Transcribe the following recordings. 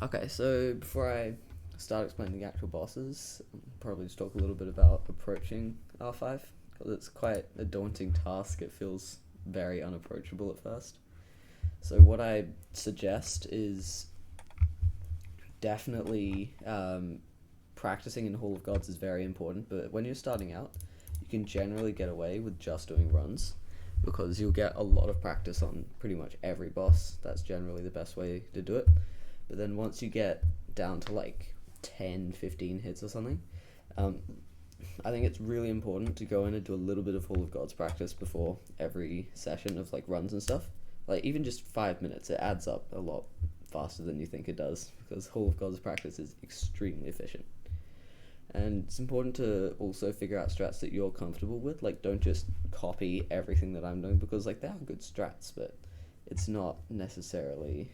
Okay, so before I start explaining the actual bosses, I'll probably just talk a little bit about approaching R5, because it's quite a daunting task. It feels very unapproachable at first. So what I suggest is definitely practicing in Hall of Gods is very important, but when you're starting out, you can generally get away with just doing runs because you'll get a lot of practice on pretty much every boss. That's generally the best way to do it. But then once you get down to like 10, 15 hits or something, um, I think it's really important to go in and do a little bit of Hall of Gods practice before every session of like runs and stuff. Like even just 5 minutes, it adds up a lot faster than you think it does because Hall of Gods practice is extremely efficient. And it's important to also figure out strats that you're comfortable with. Like, don't just copy everything that I'm doing because, like, they are good strats, but it's not necessarily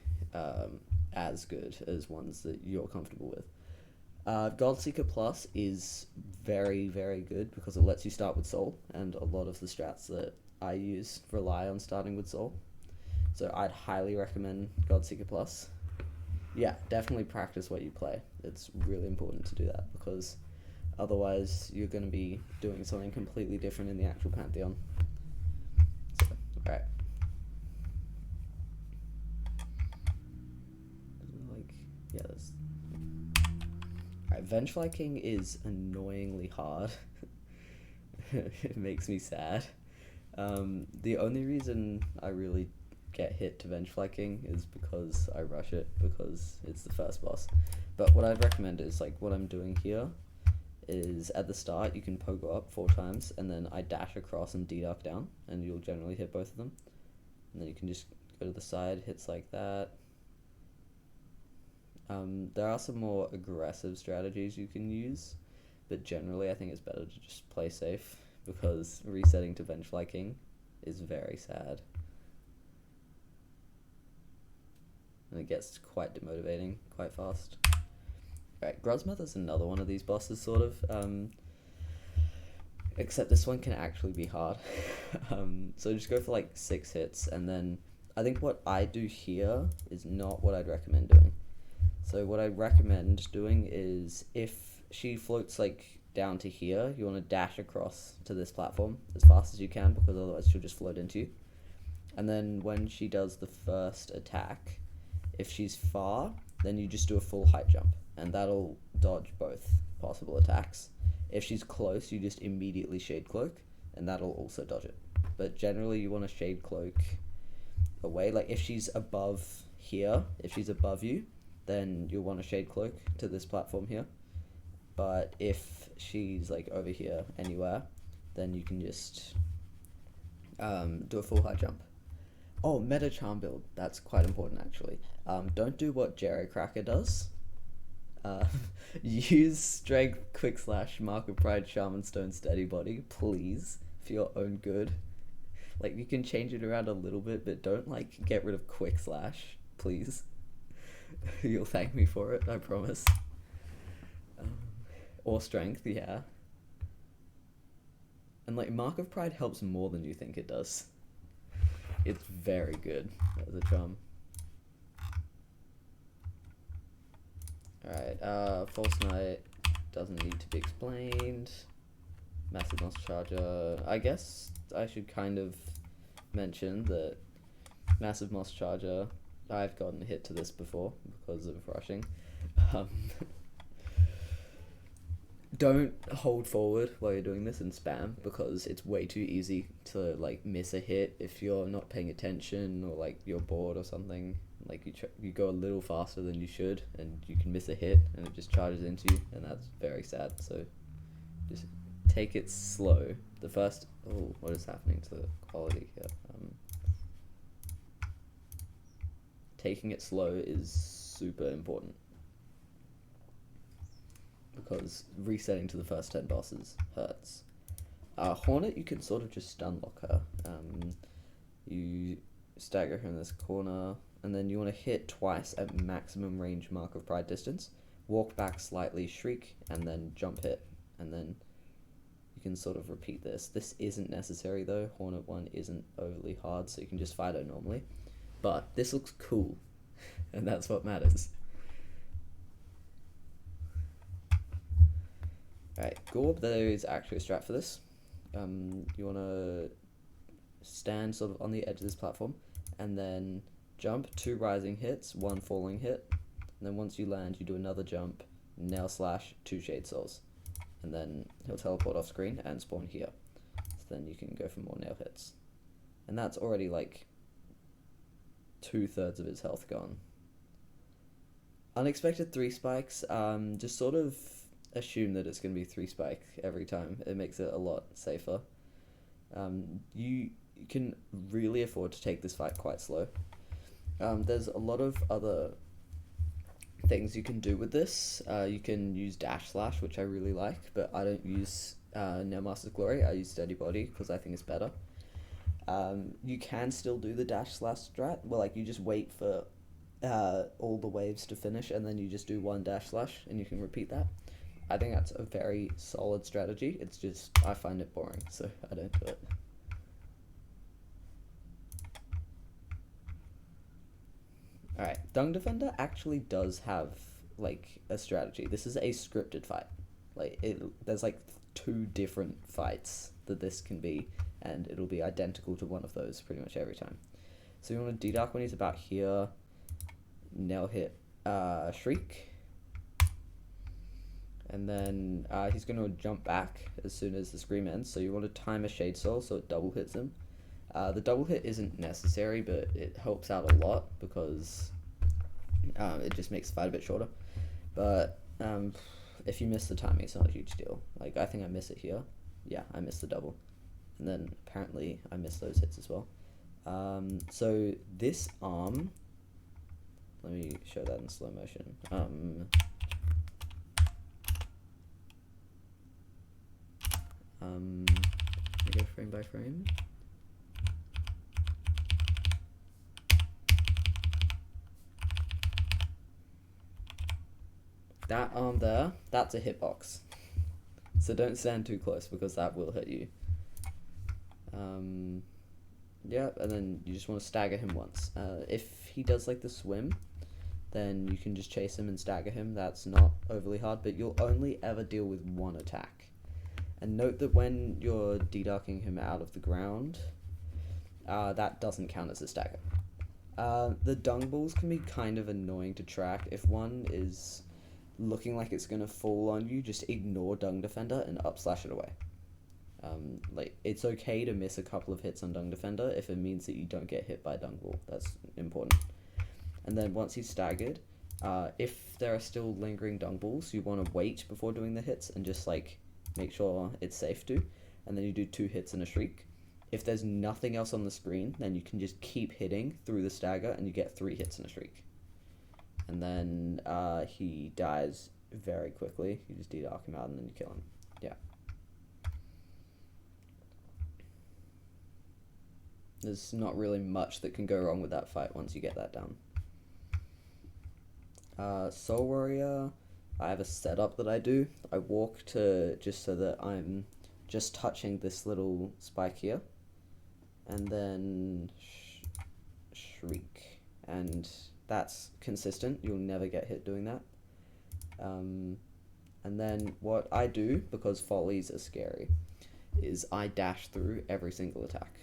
as good as ones that you're comfortable with. Godseeker Plus is very, very good because it lets you start with Soul, and a lot of the strats that I use rely on starting with Soul. So I'd highly recommend Godseeker Plus. Yeah, definitely practice what you play. It's really important to do that because otherwise you're going to be doing something completely different in the actual Pantheon. So, alright. Like, yeah, that's... Alright, Vengefly King is annoyingly hard. It makes me sad. The only reason I really get hit to Vengefly King is because I rush it, because it's the first boss. But what I'd recommend is, like, what I'm doing here is at the start you can pogo up 4 times, and then I dash across and deduct down, and you'll generally hit both of them. And then you can just go to the side, hits like that. There are some more aggressive strategies you can use, but generally I think it's better to just play safe, because resetting to Vengefly King is very sad. And it gets quite demotivating quite fast. Right, Grozmother's another one of these bosses, sort of. Except this one can actually be hard. So just go for like 6 hits, and then I think what I do here is not what I'd recommend doing. So what I recommend doing is, if she floats like down to here, you want to dash across to this platform as fast as you can, because otherwise she'll just float into you. And then when she does the first attack, if she's far, then you just do a full height jump, and that'll dodge both possible attacks. If she's close, you just immediately Shade Cloak, and that'll also dodge it. But generally you want to Shade Cloak away. Like, if she's above here, if she's above you, then you'll want to Shade Cloak to this platform here. But if she's like over here anywhere, then you can just do a full high jump. Oh, meta charm build. That's quite important, actually. Don't do what Jerry Cracker does. Use Strength, Quick Slash, Mark of Pride, Shaman Stone, Steady Body, please, for your own good. Like, you can change it around a little bit, but don't, like, get rid of Quick Slash, please. You'll thank me for it, I promise. Or Strength, yeah. And, like, Mark of Pride helps more than you think it does. It's very good as a charm. Alright, False Knight doesn't need to be explained. Massive Monster Charger. I guess I should kind of mention that Massive Monster Charger, I've gotten hit to this before because of rushing. Don't hold forward while you're doing this and spam, because it's way too easy to like miss a hit if you're not paying attention, or like you're bored or something. Like you go a little faster than you should, and you can miss a hit and it just charges into you, and that's very sad. So just take it slow. The first... Oh, what is happening to the quality here? Taking it slow is super important, because resetting to the first 10 bosses hurts. Hornet, you can sort of just stun lock her. You stagger her in this corner, and then you want to hit twice at maximum range Mark of Pride distance, walk back slightly, shriek, and then jump hit, and then you can sort of repeat this. This isn't necessary though. Hornet 1 isn't overly hard, so you can just fight her normally. But this looks cool, and that's what matters. Alright, Gorb, there is actually a strat for this. You want to stand sort of on the edge of this platform, and then jump 2 rising hits, 1 falling hit, and then once you land, you do another jump, nail slash, 2 shade souls, and then he'll teleport off screen and spawn here. So then you can go for more nail hits, and that's already like 2/3 of his health gone. Unexpected 3 spikes. Just sort of assume that it's going to be 3 spike every time. It makes it a lot safer. You can really afford to take this fight quite slow. There's a lot of other things you can do with this. You can use dash slash, which I really like, but I don't use Nailmaster's Glory. I use Steady Body because I think it's better. You can still do the dash slash strat, where like you just wait for all the waves to finish and then you just do 1 dash slash and you can repeat that. I think that's a very solid strategy. It's just, I find it boring, so I don't do it. Alright, Dung Defender actually does have, like, a strategy. This is a scripted fight. Like, there's, like, 2 different fights that this can be, and it'll be identical to one of those pretty much every time. So you want to D-Dark when he's about here, nail hit, Shriek, and then he's going to jump back as soon as the scream ends, so you want to time a Shade Soul so it double hits him. The double hit isn't necessary, but it helps out a lot because it just makes the fight a bit shorter. But if you miss the timing, it's not a huge deal. Like, I think I miss it here. Yeah, I missed the double. And then apparently I missed those hits as well. So this arm, let me show that in slow motion. Let me go frame by frame. That arm there, that's a hitbox. So don't stand too close because that will hit you. Yeah, and then you just want to stagger him once. If he does like the swim, then you can just chase him and stagger him. That's not overly hard, but you'll only ever deal with 1 attack. And note that when you're D-Darking him out of the ground, that doesn't count as a stagger. The dung balls can be kind of annoying to track. If one is looking like it's going to fall on you, just ignore Dung Defender and up slash it away. Like, it's okay to miss a couple of hits on Dung Defender if it means that you don't get hit by Dung Ball. That's important. And then once he's staggered, if there are still lingering Dung Balls, you want to wait before doing the hits and just, like, make sure it's safe to. And then you do 2 hits and a Shriek. If there's nothing else on the screen, then you can just keep hitting through the stagger and you get 3 hits and a Shriek. And then he dies very quickly. You just D-Dark him out and then you kill him. Yeah. There's not really much that can go wrong with that fight once you get that down. Soul Warrior, I have a setup that I do. I walk to just so that I'm just touching this little spike here. And then Shriek. And that's consistent. You'll never get hit doing that. And then what I do, because follies are scary, is I dash through every single attack.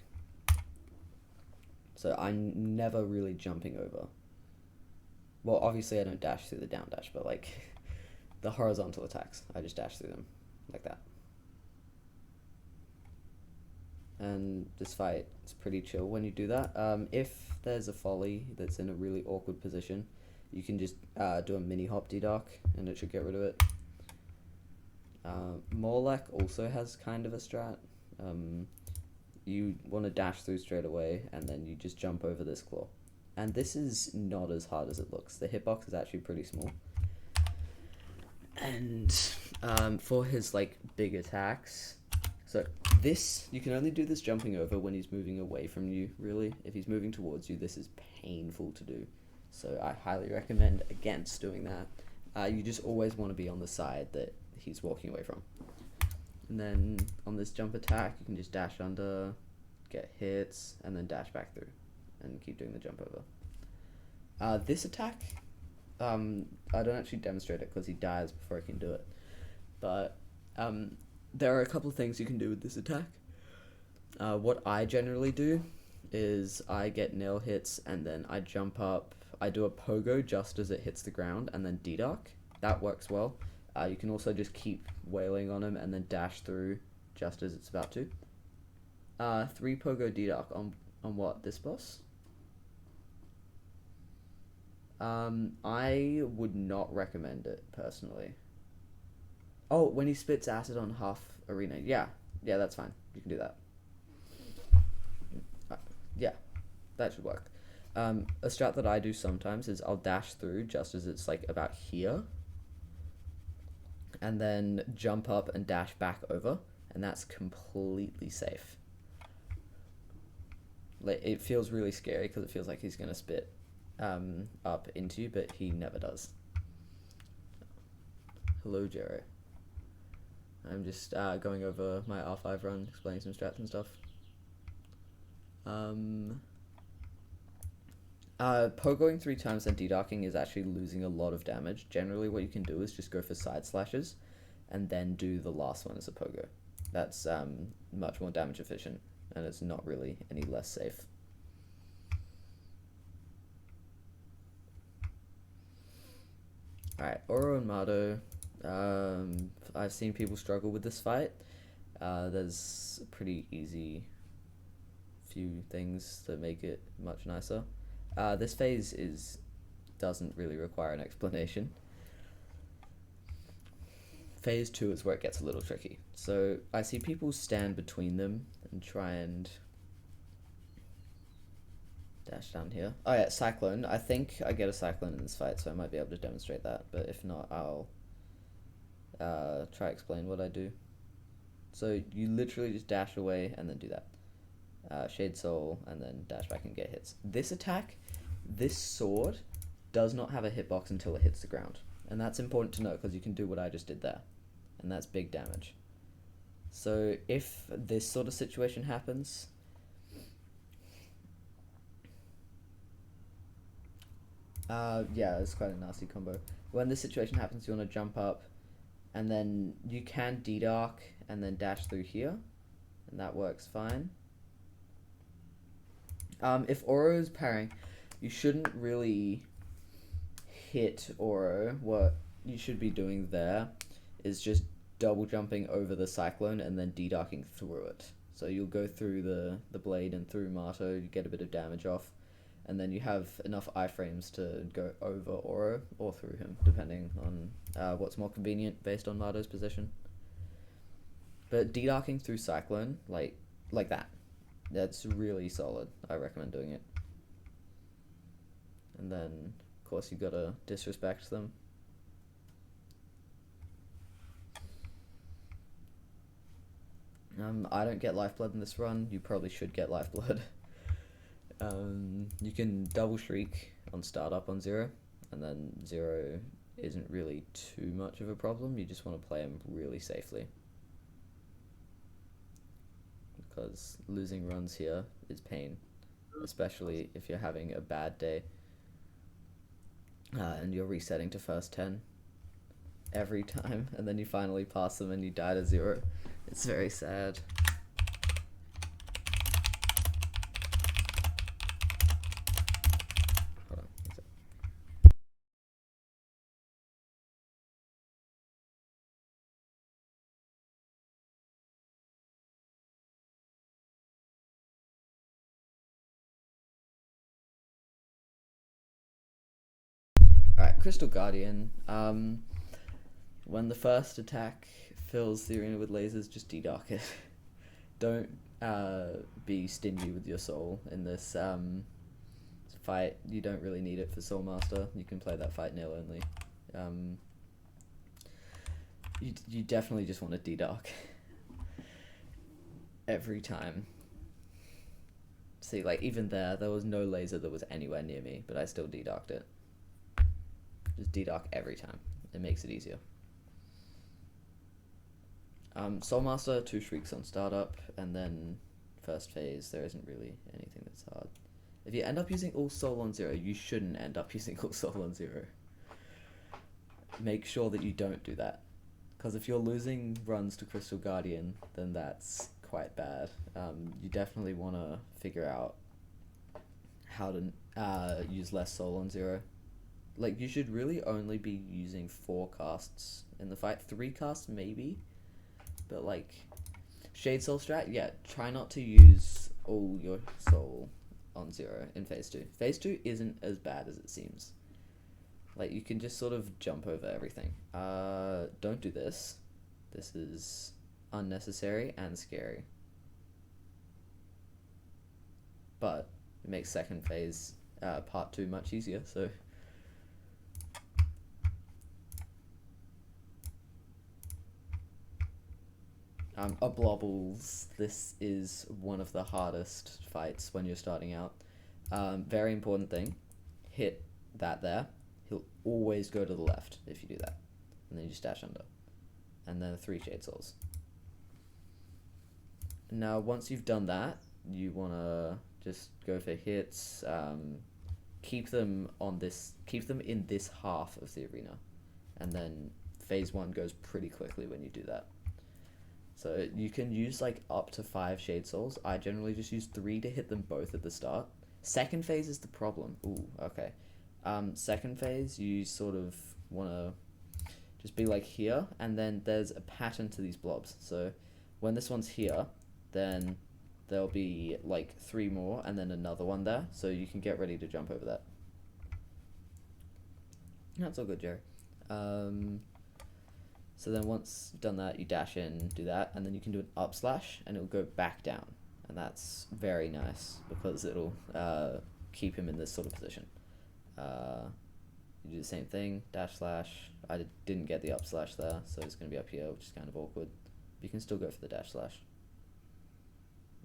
So I'm never really jumping over. Well, obviously I don't dash through the down dash, but like the horizontal attacks, I just dash through them like that. And this fight is pretty chill when you do that. If there's a folly that's in a really awkward position, you can just do a mini hop D-Dark and it should get rid of it. Morlek also has kind of a strat. You want to dash through straight away and then you just jump over this claw. And this is not as hard as it looks. The hitbox is actually pretty small. And for his like big attacks, so this, you can only do this jumping over when he's moving away from you, really. If he's moving towards you, this is painful to do. So I highly recommend against doing that. You just always want to be on the side that he's walking away from. And then on this jump attack, you can just dash under, get hits, and then dash back through, and keep doing the jump over. This attack, I don't actually demonstrate it because he dies before I can do it. But Um, there are a couple of things you can do with this attack. What I generally do is I get nail hits and then I jump up. I do a pogo just as it hits the ground and then D-Dark. That works well. You can also just keep wailing on him and then dash through just as it's about to. 3 pogo D-Dark on what? This boss? I would not recommend it personally. Oh, when he spits acid on half arena. Yeah, that's fine. You can do that. Yeah, that should work. A strat that I do sometimes is I'll dash through just as it's like about here, and then jump up and dash back over, and that's completely safe. Like, it feels really scary because it feels like he's gonna spit up into you, but he never does. Hello, Jero. I'm just going over my R5 run, explaining some strats and stuff. Pogoing 3 times and D-Darking is actually losing a lot of damage. Generally, what you can do is just go for side slashes, and then do the last one as a pogo. That's much more damage efficient, and it's not really any less safe. Alright, Oro and Mardo. I've seen people struggle with this fight. There's a pretty easy few things that make it much nicer. This phase doesn't really require an explanation. Phase 2 is where it gets a little tricky. So I see people stand between them and try and dash down here. Oh yeah, Cyclone. I think I get a Cyclone in this fight, so I might be able to demonstrate that. But if not, I'll try to explain what I do. So you literally just dash away and then do that. Shade Soul, and then dash back and get hits. This attack, this sword, does not have a hitbox until it hits the ground. And that's important to note because you can do what I just did there. And that's big damage. So if this sort of situation happens, yeah, it's quite a nasty combo. When this situation happens, you want to jump up, and then you can D-Dark and then dash through here, and that works fine. If Oro's parrying, you shouldn't really hit Oro. What you should be doing there is just double jumping over the Cyclone and then D-Darking through it. So you'll go through the blade and through Marto, you get a bit of damage off, and then you have enough iframes to go over Oro or through him, depending on what's more convenient based on Marto's position. But D-Darking through Cyclone, like that, that's really solid. I recommend doing it. And then, of course, you gotta disrespect them. I don't get Lifeblood in this run. You probably should get Lifeblood. You can double Shriek on startup on 0, and then 0 isn't really too much of a problem. You just want to play him really safely, because losing runs here is pain, especially if you're having a bad day and you're resetting to first 10 every time, and then you finally pass them and you die to 0. It's very sad. Hold on. Alright, Crystal Guardian. When the first attack fills the arena with lasers, just D-Dark it. Don't be stingy with your soul in this fight. You don't really need it for Soul Master. You can play that fight nail only. You definitely just want to D-Dark every time. See, like, even there was no laser that was anywhere near me, but I still D-Darked it. Just D-Dark every time. It makes it easier. Soul Master, 2 Shrieks on startup, and then first phase, there isn't really anything that's hard. If you end up using all Soul on 0, you shouldn't end up using all Soul on 0. Make sure that you don't do that. Because if you're losing runs to Crystal Guardian, then that's quite bad. You definitely want to figure out how to use less soul on 0. Like, you should really only be using 4 casts in the fight. 3 casts, maybe. But, like, Shade Soul strat, yeah, try not to use all your soul on 0 in Phase 2. Phase 2 isn't as bad as it seems. Like, you can just sort of jump over everything. Don't do this. This is unnecessary and scary. But it makes second phase, part 2 much easier, so... Oblobbles, this is one of the hardest fights when you're starting out. Very important thing, hit that there. He'll always go to the left if you do that. And then you just dash under. And then 3 Shade Souls. Now, once you've done that, you want to just go for hits. Keep them in this half of the arena. And then phase 1 goes pretty quickly when you do that. So you can use like up to 5 Shade Souls. I generally just use 3 to hit them both at the start. Second phase is the problem. Ooh, okay. Second phase, you sort of want to just be like here, and then there's a pattern to these blobs. So when this one's here, then there'll be like 3 more, and then another one there, so you can get ready to jump over that. That's all good, Jerry. So then once you've done that, you dash in, do that, and then you can do an up slash, and it'll go back down. And that's very nice, because it'll keep him in this sort of position. You do the same thing, dash slash. I didn't get the up slash there, so it's going to be up here, which is kind of awkward. But you can still go for the dash slash.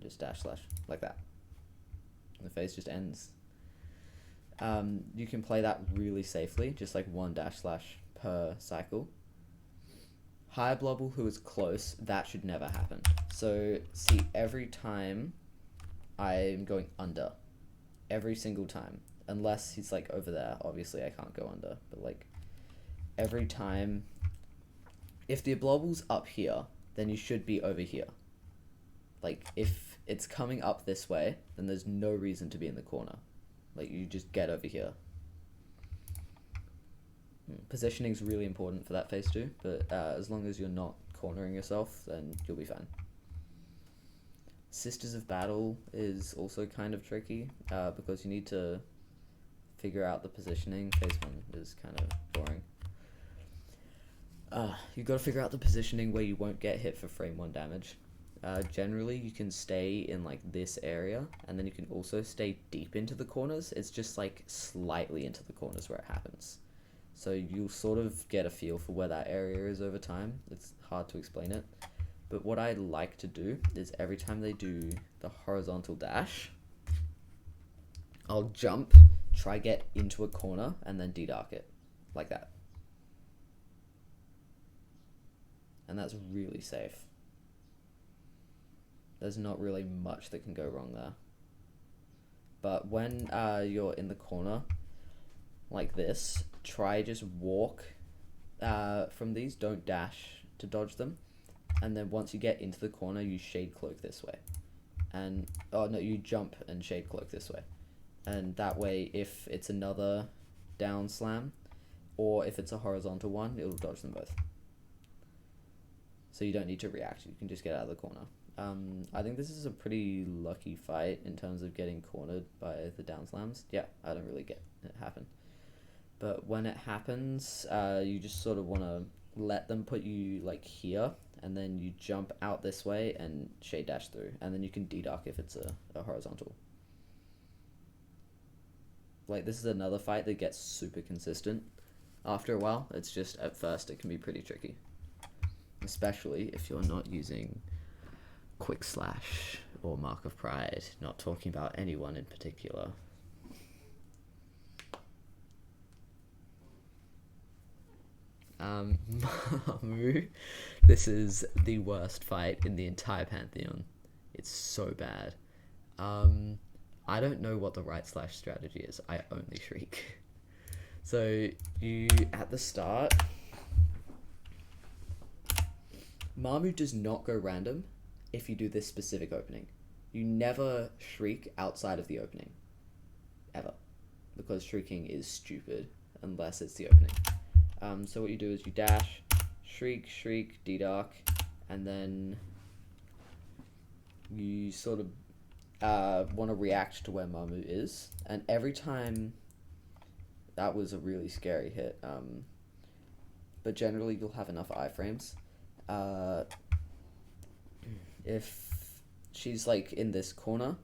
Just dash slash, like that. And the phase just ends. You can play that really safely, just like 1 dash slash per cycle. High Blobble who is close, that should never happen. So, see, every time I'm going under. Every single time. Unless he's, like, over there. Obviously, I can't go under. But, like, every time... If the Blobble's up here, then you should be over here. Like, if it's coming up this way, then there's no reason to be in the corner. Like, you just get over here. Positioning is really important for that phase 2, but as long as you're not cornering yourself, then you'll be fine. Sisters of Battle is also kind of tricky, because you need to figure out the positioning. Phase 1 is kind of boring. You've got to figure out the positioning where you won't get hit for frame 1 damage. Generally, you can stay in like this area, and then you can also stay deep into the corners. It's just like slightly into the corners where it happens. So you'll sort of get a feel for where that area is over time. It's hard to explain it. But what I like to do is every time they do the horizontal dash, I'll jump, try get into a corner, and then de-dark it. Like that. And that's really safe. There's not really much that can go wrong there. But when you're in the corner, like this, try just walk from these, don't dash to dodge them, and then once you get into the corner, you shade cloak this way, and you jump and shade cloak this way, and that way if it's another down slam or if it's a horizontal one, it'll dodge them both, so you don't need to react, you can just get out of the corner. I think this is a pretty lucky fight in terms of getting cornered by the down slams. Yeah, I don't really get it happen. But when it happens, you just sort of want to let them put you like here, and then you jump out this way and shade dash through, and then you can de-dark if it's a horizontal. Like, this is another fight that gets super consistent after a while. It's just, at first, it can be pretty tricky. Especially if you're not using Quick Slash or Mark of Pride, not talking about anyone in particular. Mamu, this is the worst fight in the entire Pantheon. It's so bad. I don't know what the right slash strategy is. I only shriek. So you, at the start, Mamu does not go random if you do this specific opening. You never shriek outside of the opening. Ever. Because shrieking is stupid unless it's the opening. So what you do is you dash, shriek, D-Dark, and then you sort of want to react to where Mamu is. And every time... That was a really scary hit. But generally you'll have enough iframes. If she's like in this corner,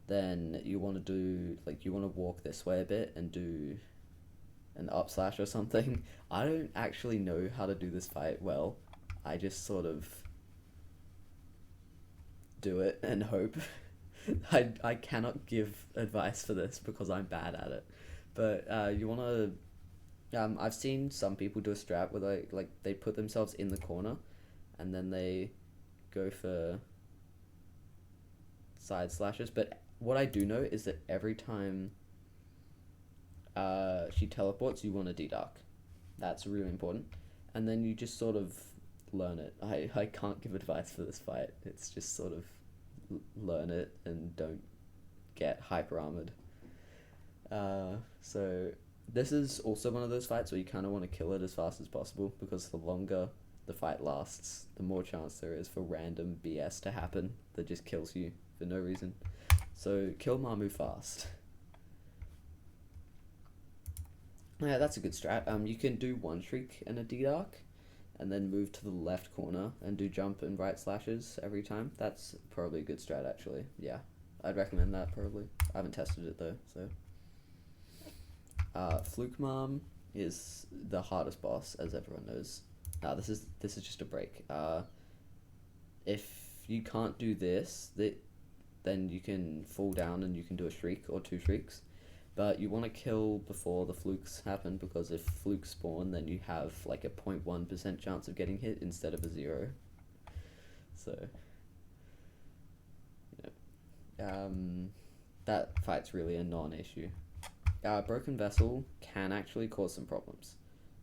then you want to do like you want to walk this way a bit and do an up slash or something. I don't actually know how to do this fight well. I just sort of do it and hope. I cannot give advice for this because I'm bad at it. But you want to... I've seen some people do a strat where they put themselves in the corner and then they go for side slashes. But what I do know is that every time she teleports, you want to D-Dark. That's really important. And then you just sort of learn it. I can't give advice for this fight. It's just sort of learn it and don't get hyper armored. So this is also one of those fights where you kind of want to kill it as fast as possible, because the longer the fight lasts, the more chance there is for random BS to happen that just kills you for no reason. So kill Mamu fast. Yeah, that's a good strat. You can do one shriek and a D-Dark, and then move to the left corner and do jump and right slashes every time. That's probably a good strat, actually. Yeah, I'd recommend that, probably. I haven't tested it, though, so... Fluke Mom is the hardest boss, as everyone knows. This is just a break. If you can't do this, then you can fall down and you can do a shriek or two shrieks. But you want to kill before the flukes happen, because if flukes spawn, then you have like a 0.1% chance of getting hit instead of a 0. So, that fight's really a non-issue. Broken Vessel can actually cause some problems.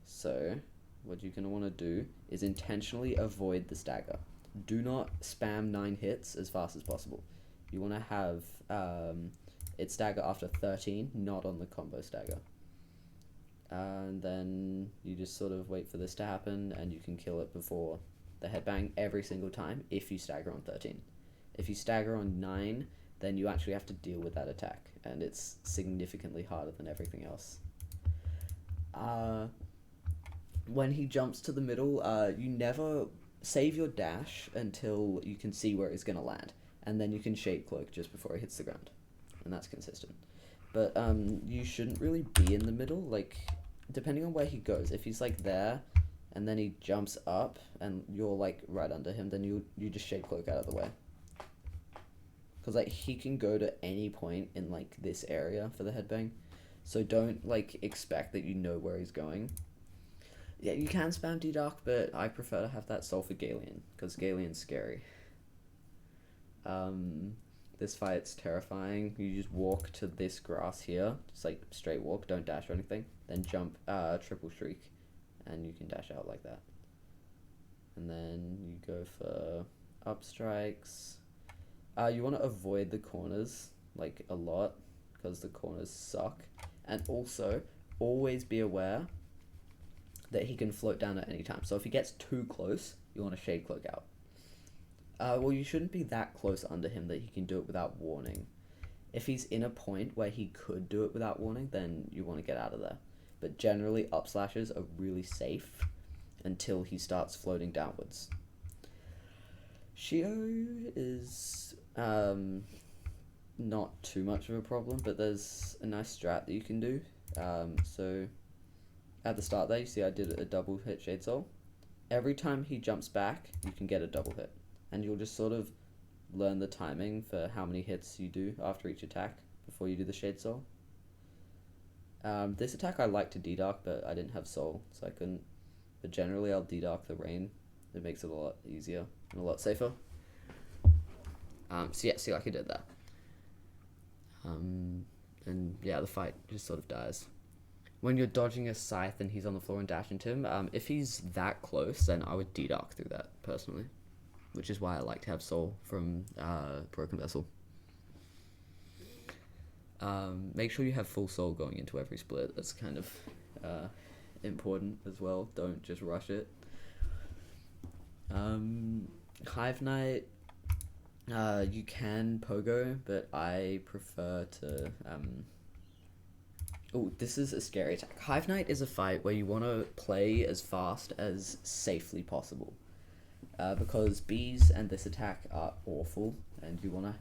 So, what you're going to want to do is intentionally avoid the stagger. Do not spam 9 hits as fast as possible. You want to have it stagger after 13, not on the combo stagger. And then you just sort of wait for this to happen, and you can kill it before the headbang every single time if you stagger on 13. If you stagger on 9, then you actually have to deal with that attack, and it's significantly harder than everything else. When he jumps to the middle, you never save your dash until you can see where he's going to land, and then you can Shade Cloak just before he hits the ground, and that's consistent. But you shouldn't really be in the middle, like, depending on where he goes. If he's like there, and then he jumps up, and you're like right under him, then you just Shade Cloak out of the way. Because, like, he can go to any point in, like, this area for the headbang. So don't, like, expect that you know where he's going. Yeah, you can spam D-Dark, but I prefer to have that Sulfur Galleon, because Galleon's scary. This fight's terrifying. You just walk to this grass here. Just, like, straight walk. Don't dash or anything. Then jump, triple shriek. And you can dash out like that. And then you go for up strikes. You want to avoid the corners, like, a lot, because the corners suck. And also, always be aware that he can float down at any time. So if he gets too close, you want to Shade Cloak out. Well, you shouldn't be that close under him that he can do it without warning. If he's in a point where he could do it without warning, then you want to get out of there. But generally, up slashes are really safe until he starts floating downwards. Shio is not too much of a problem, but there's a nice strat that you can do. So at the start there, you see I did a double hit Shade Soul. Every time he jumps back, you can get a double hit, and you'll just sort of learn the timing for how many hits you do after each attack before you do the Shade Soul. This attack I like to D-Dark, but I didn't have Soul, so I couldn't. But generally I'll D-Dark the Rain. It makes it a lot easier and a lot safer. So yeah, see, like I did that. And yeah, the fight just sort of dies. When you're dodging a scythe and he's on the floor and dash into him, if he's that close, then I would D-Dark through that, personally. Which is why I like to have Soul from Broken Vessel. Make sure you have full Soul going into every split. That's kind of important as well. Don't just rush it. Hive Knight, you can pogo, but I prefer to... Oh, this is a scary attack. Hive Knight is a fight where you want to play as fast as safely possible. Because bees and this attack are awful, and you want to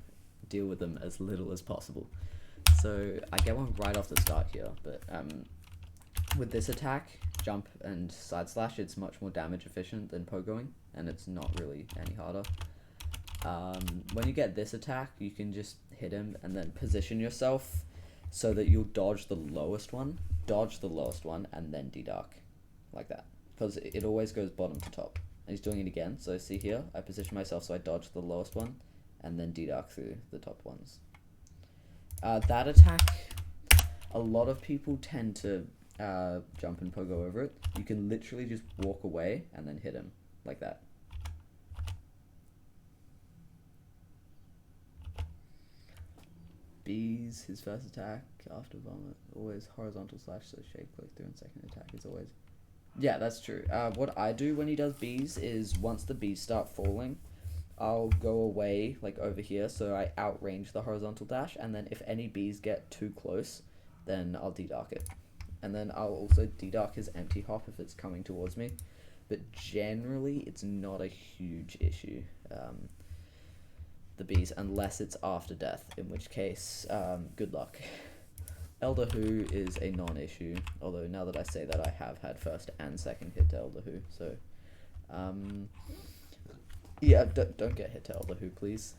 deal with them as little as possible. So I get one right off the start here, but with this attack, jump and side slash, it's much more damage efficient than pogoing, and it's not really any harder. When you get this attack, you can just hit him and then position yourself so that you'll dodge the lowest one, and then D-Dark, like that. Because it always goes bottom to top. And he's doing it again, so see here, I position myself so I dodge the lowest one, and then D-Dark through the top ones. That attack, a lot of people tend to jump and pogo over it. You can literally just walk away and then hit him, like that. Bees, his first attack after vomit, always horizontal slash, so shade click through, and second attack is always... Yeah, that's true. What I do when he does bees is once the bees start falling, I'll go away, like over here, so I outrange the horizontal dash, and then if any bees get too close, then I'll D-Dark it. And then I'll also D-Dark his empty hop if it's coming towards me. But generally, it's not a huge issue, the bees, unless it's after death, in which case, good luck. Elder Who is a non-issue, although now that I say that, I have had first and second hit to Elder Who, so... yeah, don't get hit to Elder Who, please.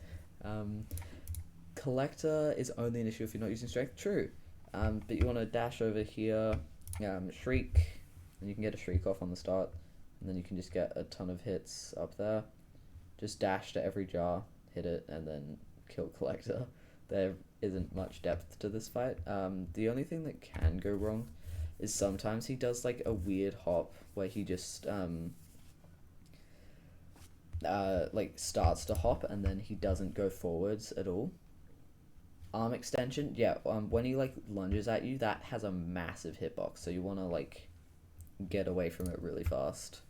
Collector is only an issue if you're not using strength. True. But you want to dash over here, Shriek, and you can get a Shriek off on the start, and then you can just get a ton of hits up there. Just dash to every jar, hit it, and then kill Collector. There isn't much depth to this fight. The only thing that can go wrong is sometimes he does like a weird hop where he just like starts to hop and then he doesn't go forwards at all. Arm extension, yeah, when he like lunges at you, that has a massive hitbox, so you want to like get away from it really fast.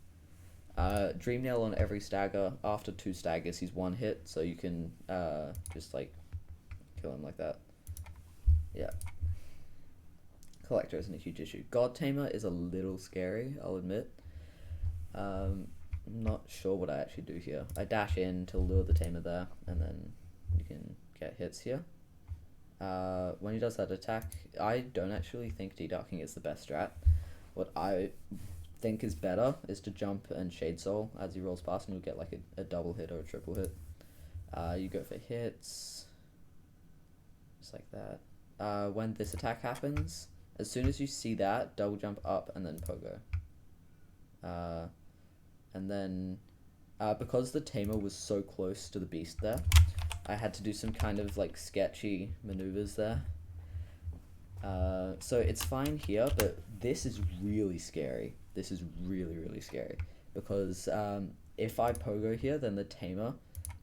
Dream Nail on every stagger. After 2 staggers, he's 1 hit, so you can just like kill him like that. Yeah. Collector isn't a huge issue. God Tamer is a little scary, I'll admit. I'm not sure what I actually do here. I dash in to lure the Tamer there, and then you can get hits here. When he does that attack, I don't actually think D-Darking is the best strat. What I think is better is to jump and Shade Soul as he rolls past, and you'll get like a double hit or a triple hit. You go for hits, just like that. When this attack happens, as soon as you see that, double jump up and then pogo. And then, because the Tamer was so close to the beast there, I had to do some kind of like sketchy maneuvers there. So it's fine here, but this is really scary. This is really, really scary. Because if I pogo here, then the Tamer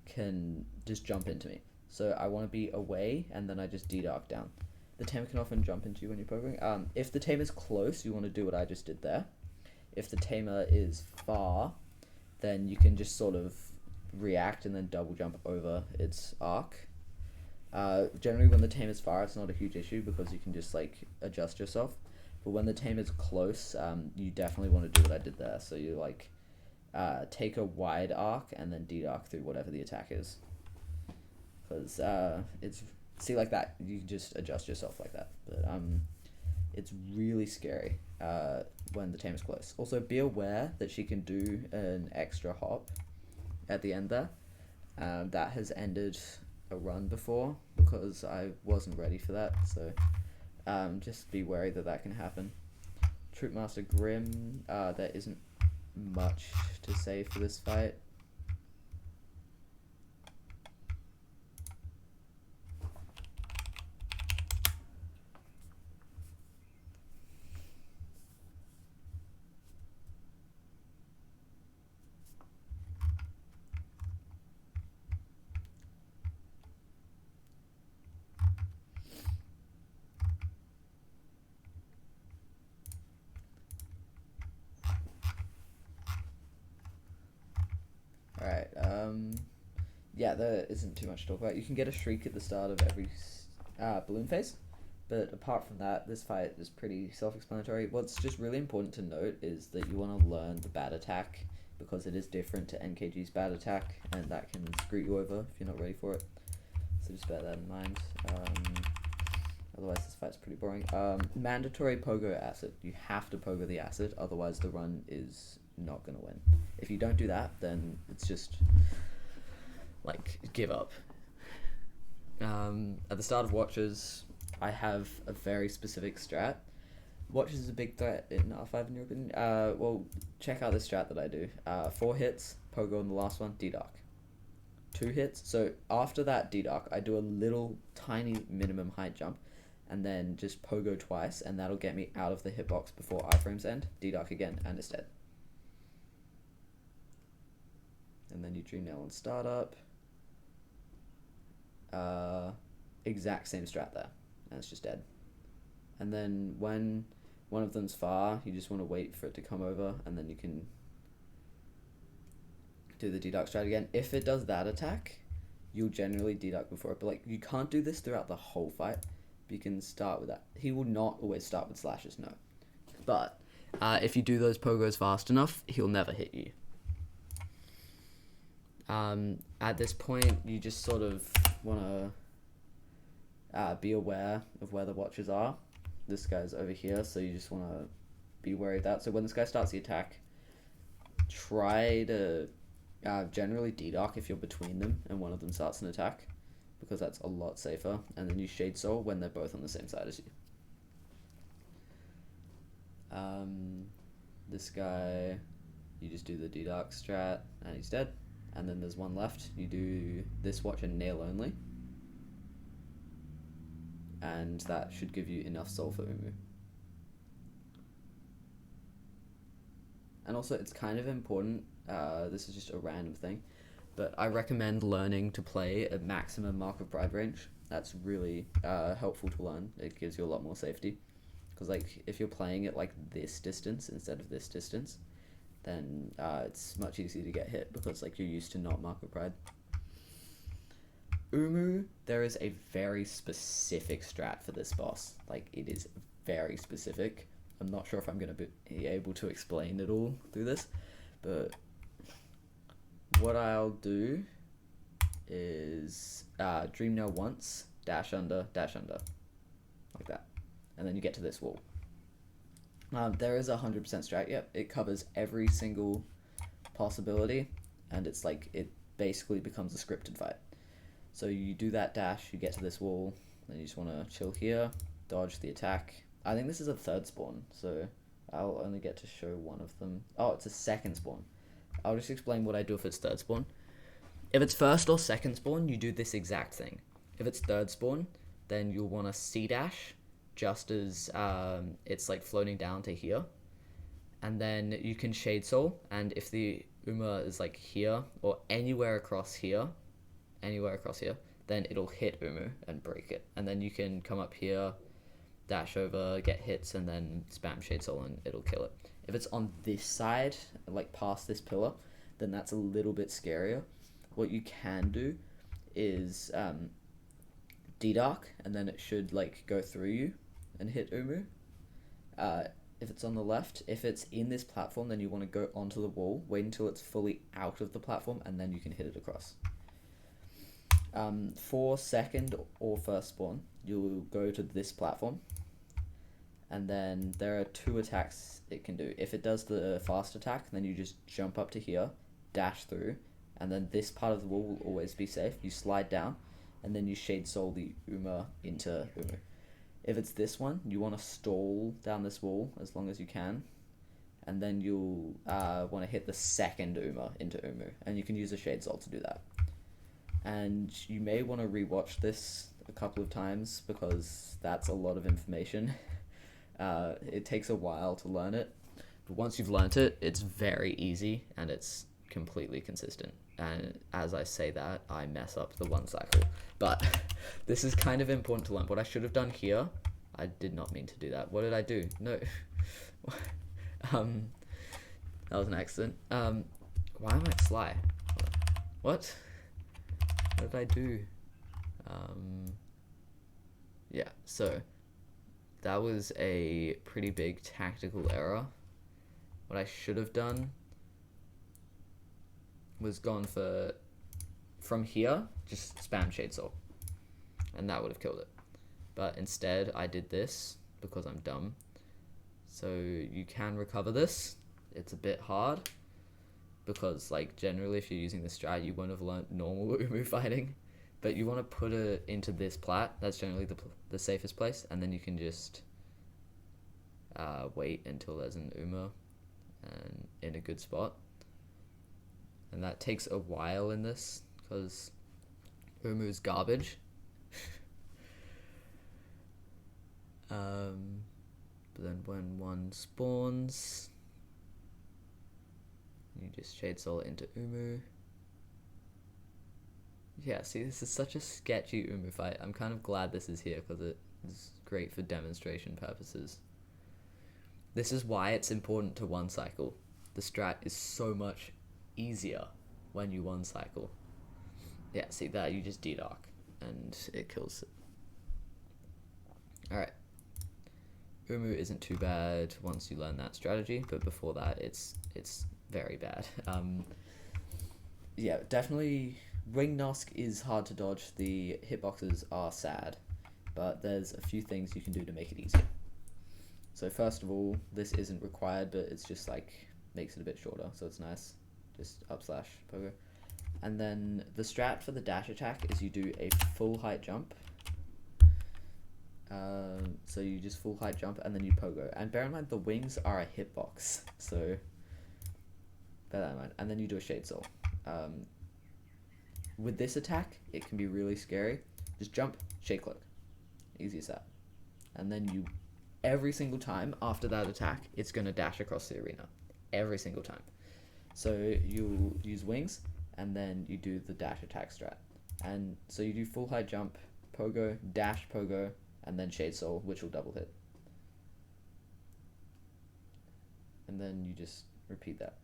can just jump into me. So I want to be away, and then I just D-Dark down. The Tamer can often jump into you when you're pogoing. If the Tamer's close, you want to do what I just did there. If the Tamer is far, then you can just sort of react and then double jump over its arc. Generally when the Tamer's far, it's not a huge issue because you can just like adjust yourself. But when the Tamer's close, you definitely want to do what I did there. So you like take a wide arc and then D-Dark through whatever the attack is. Because it's, see like that, you just adjust yourself like that. But it's really scary when the Tamer's close. Also, be aware that she can do an extra hop at the end there. That has ended a run before because I wasn't ready for that, so just be wary that that can happen. Troopmaster Grim, there isn't much to say for this fight. Alright, yeah, there isn't too much to talk about. You can get a shriek at the start of every balloon phase, but apart from that, this fight is pretty self-explanatory. What's just really important to note is that you want to learn the bad attack, because it is different to NKG's bad attack, and that can screw you over if you're not ready for it. So just bear that in mind. Otherwise, this fight's pretty boring. Mandatory pogo acid. You have to pogo the acid, otherwise the run is not going to win. If you don't do that, then it's just, like, give up. At the start of Watches, I have a very specific strat. Watches is a big threat in R5 in your opinion. Well, check out this strat that I do. 4 hits, pogo on the last one, D-Dark. 2 hits, so after that D-Dark, I do a little tiny minimum height jump, and then just pogo twice, and that'll get me out of the hitbox before iframes end, D-Dark again, and it's dead. And then you dream nail on startup. Exact same strat there, and it's just dead. And then when one of them's far, you just want to wait for it to come over, and then you can do the D-Dark strat again. If it does that attack, you'll generally D-Dark before it, but like you can't do this throughout the whole fight. You can start with that. He will not always start with slashes, no. But if you do those pogos fast enough, he'll never hit you. At this point, you just sort of want to be aware of where the watches are. This guy's over here, so you just want to be wary of that. So when this guy starts the attack, try to generally D-Dark if you're between them and one of them starts an attack, because that's a lot safer. And then you Shade Soul when they're both on the same side as you. This guy, you just do the D-Dark strat, and he's dead. And then there's one left. You do this watch and nail only, and that should give you enough soul for Umu. And also, it's kind of important, this is just a random thing, but I recommend learning to play at maximum Mark of Pride range. That's really helpful to learn. It gives you a lot more safety. Because like, if you're playing at like this distance instead of this distance, then it's much easier to get hit, because like you're used to not Mark of Pride. Umu, there is a very specific strat for this boss. Like, it is very specific. I'm not sure if I'm going to be able to explain it all through this, but what I'll do is dream nail once, dash under, like that, and then you get to this wall. There is a 100% strat. Yep, it covers every single possibility, and it's like, it basically becomes a scripted fight. So you do that dash, you get to this wall, then you just want to chill here, dodge the attack. I think this is a third spawn, so I'll only get to show one of them. Oh, it's a second spawn. I'll just explain what I do if it's third spawn. If it's first or second spawn, you do this exact thing. If it's third spawn, then you'll want to C-dash, just as it's like floating down to here. And then you can Shade Soul, and if the Uma is like here, or anywhere across here, then it'll hit Umu and break it. And then you can come up here, dash over, get hits, and then spam Shade Soul and it'll kill it. If it's on this side, like past this pillar, then that's a little bit scarier. What you can do is D-Dark, and then it should like go through you and hit Umu. If it's on the left, if it's in this platform, then you want to go onto the wall, wait until it's fully out of the platform, and then you can hit it across. For second or first spawn, you'll go to this platform, and then there are 2 attacks it can do. If it does the fast attack, then you just jump up to here, dash through, and then this part of the wall will always be safe. You slide down, and then you Shade Soul the Uma into Umu. If it's this one, you want to stall down this wall as long as you can, and then you'll want to hit the second Uma into Umu, and you can use a Shade Soul to do that. And you may want to rewatch this a couple of times, because that's a lot of information. It takes a while to learn it, but once you've learnt it, it's very easy and it's completely consistent. And as I say that, I mess up the 1 cycle, but this is kind of important to learn. What I should have done here, I did not mean to do that. What did I do? No. That was an accident. Why am I sly? What? What did I do? Yeah, so that was a pretty big tactical error. What I should have done was gone for, from here, just spam Shade Soul. And that would have killed it. But instead, I did this because I'm dumb. So you can recover this. It's a bit hard because, like, generally if you're using the strat, you won't have learnt normal Umu fighting. But you want to put it into this plat. That's generally the safest place. And then you can just wait until there's an Umu and in a good spot. And that takes a while in this because Umu is garbage. But then when one spawns, you just Shade Soul into Umu. Yeah, see, this is such a sketchy Umu fight. I'm kind of glad this is here because it is great for demonstration purposes. This is why it's important to one cycle. The strat is so much easier when you one cycle. Yeah, see that, you just D-Dark and it kills it. Alright. Umu isn't too bad once you learn that strategy, but before that it's very bad. Yeah, definitely Wing Nosk is hard to dodge. The hitboxes are sad, but there's a few things you can do to make it easier. So first of all, this isn't required, but it's just like makes it a bit shorter, so it's nice. Just up slash pogo. And then the strat for the dash attack is you do a full height jump. So you just full height jump and then you pogo. And bear in mind the wings are a hitbox, so bear that in mind. And then you do a Shade Soul. With this attack, it can be really scary. Just jump, shade click. Easy as that. And then you, every single time after that attack, it's going to dash across the arena. Every single time. So you'll use wings, and then you do the dash attack strat. And so you do full height jump, pogo, dash pogo, and then Shade Soul, which will double hit. And then you just repeat that.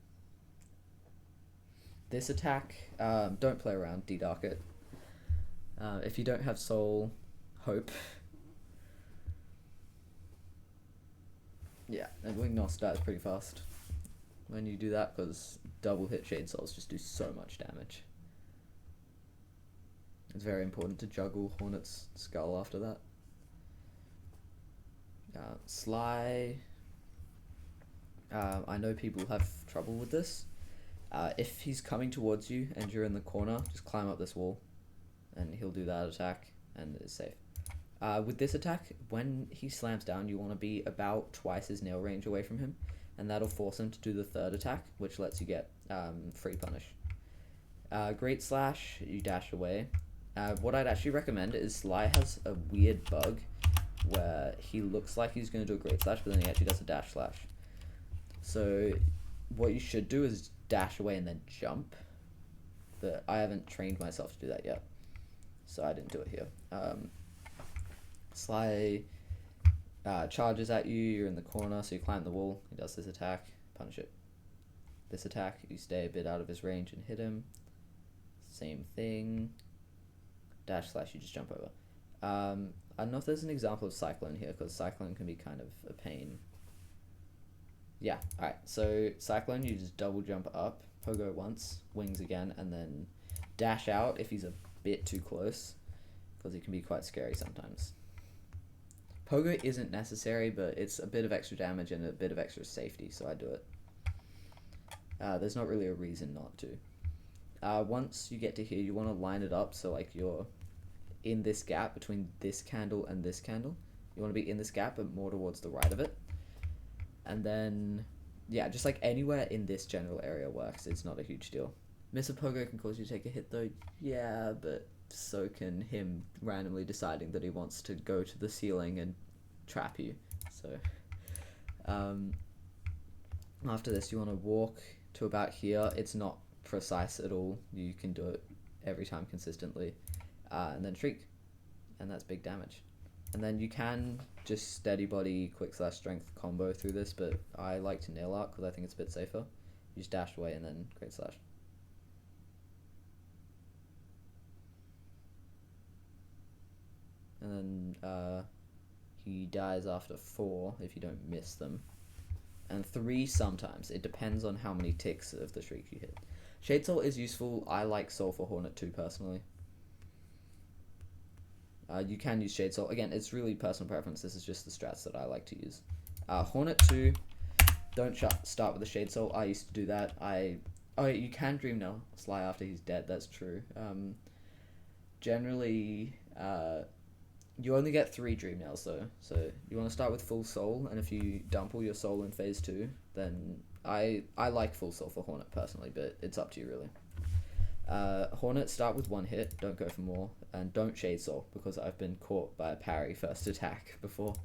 This attack, don't play around, D-Dark it. If you don't have Soul, hope. Yeah, and Wing Nosk dies pretty fast when you do that, because double hit Shade Souls just do so much damage. It's very important to juggle Hornet's Skull after that. Sly, I know people have trouble with this. If he's coming towards you and you're in the corner, just climb up this wall and he'll do that attack and it's safe. With this attack, when he slams down, you want to be about twice his nail range away from him, and that'll force him to do the third attack, which lets you get free punish. Great Slash, you dash away. What I'd actually recommend is Sly has a weird bug where he looks like he's going to do a Great Slash, but then he actually does a dash slash. So what you should do is dash away and then jump, but I haven't trained myself to do that yet, so I didn't do it here. Sly charges at you, you're in the corner, so you climb the wall, he does this attack, punish it. This attack, you stay a bit out of his range and hit him. Same thing. Dash slash, you just jump over. I don't know if there's an example of Cyclone here, because Cyclone can be kind of a pain. Yeah, alright, so Cyclone, you just double jump up, pogo once, wings again, and then dash out if he's a bit too close, because he can be quite scary sometimes. Pogo isn't necessary, but it's a bit of extra damage and a bit of extra safety, so I do it. There's not really a reason not to. Once you get to here, you want to line it up so like you're in this gap between this candle and this candle. You want to be in this gap, but more towards the right of it. And then, yeah, just like anywhere in this general area works. It's not a huge deal. Miss a pogo can cause you to take a hit though, yeah, but so can him randomly deciding that he wants to go to the ceiling and trap you. So, after this, you want to walk to about here. It's not precise at all. You can do it every time consistently. And then shriek, and that's big damage. And then you can just steady body quick slash strength combo through this, but I like to nail art because I think it's a bit safer. You just dash away and then great slash. and then he dies after 4 if you don't miss them, and 3 sometimes. It depends on how many ticks of the shriek you hit. Shade Soul is useful. I like Soul for Hornet too, personally. You can use Shade Soul. Again, it's really personal preference. This is just the strats that I like to use. Hornet 2, don't start with the Shade Soul. I used to do that. Oh, you can Dream Nail Sly after he's dead. That's true. Generally, you only get 3 Dream Nails though. So you want to start with Full Soul, and if you dump all your Soul in phase 2, then I like Full Soul for Hornet personally, but it's up to you really. Hornet, start with 1 hit, don't go for more, and don't Shade Soul, because I've been caught by a parry first attack before.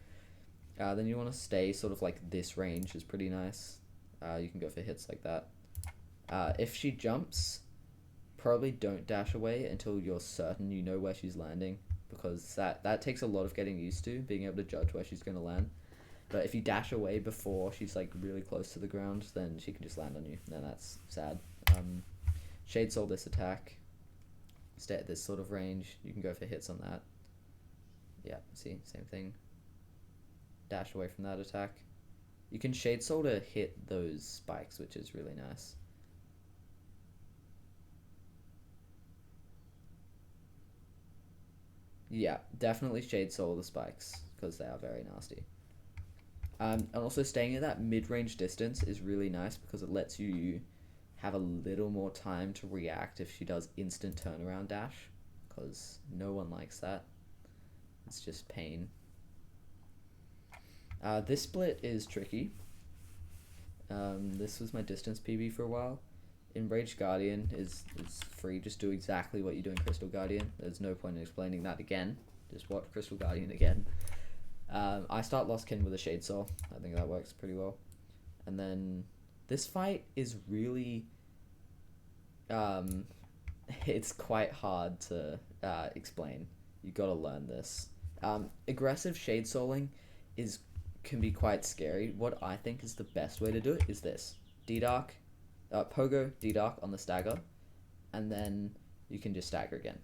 Then you want to stay sort of like this range is pretty nice. You can go for hits like that. If she jumps, probably don't dash away until you're certain you know where she's landing, because that takes a lot of getting used to, being able to judge where she's going to land. But if you dash away before she's like really close to the ground, then she can just land on you, and that's sad. Shade Soul this attack, stay at this sort of range, you can go for hits on that. Yeah, see, same thing. Dash away from that attack. You can Shade Soul to hit those spikes, which is really nice. Yeah, definitely Shade Soul the spikes, because they are very nasty. And also staying at that mid-range distance is really nice, because it lets you have a little more time to react if she does instant turnaround dash, because no one likes that. It's just pain. This split is tricky. This was my distance PB for a while. Enraged Guardian is free. Just do exactly what you do in Crystal Guardian. There's no point in explaining that again. Just watch Crystal Guardian again. I start Lost Kin with a Shade Soul. I think that works pretty well. And then this fight is really... it's quite hard to explain. You gotta learn this. Aggressive Shade Souling can be quite scary. What I think is the best way to do it is this. D-Dark, Pogo, D-Dark on the stagger, and then you can just stagger again.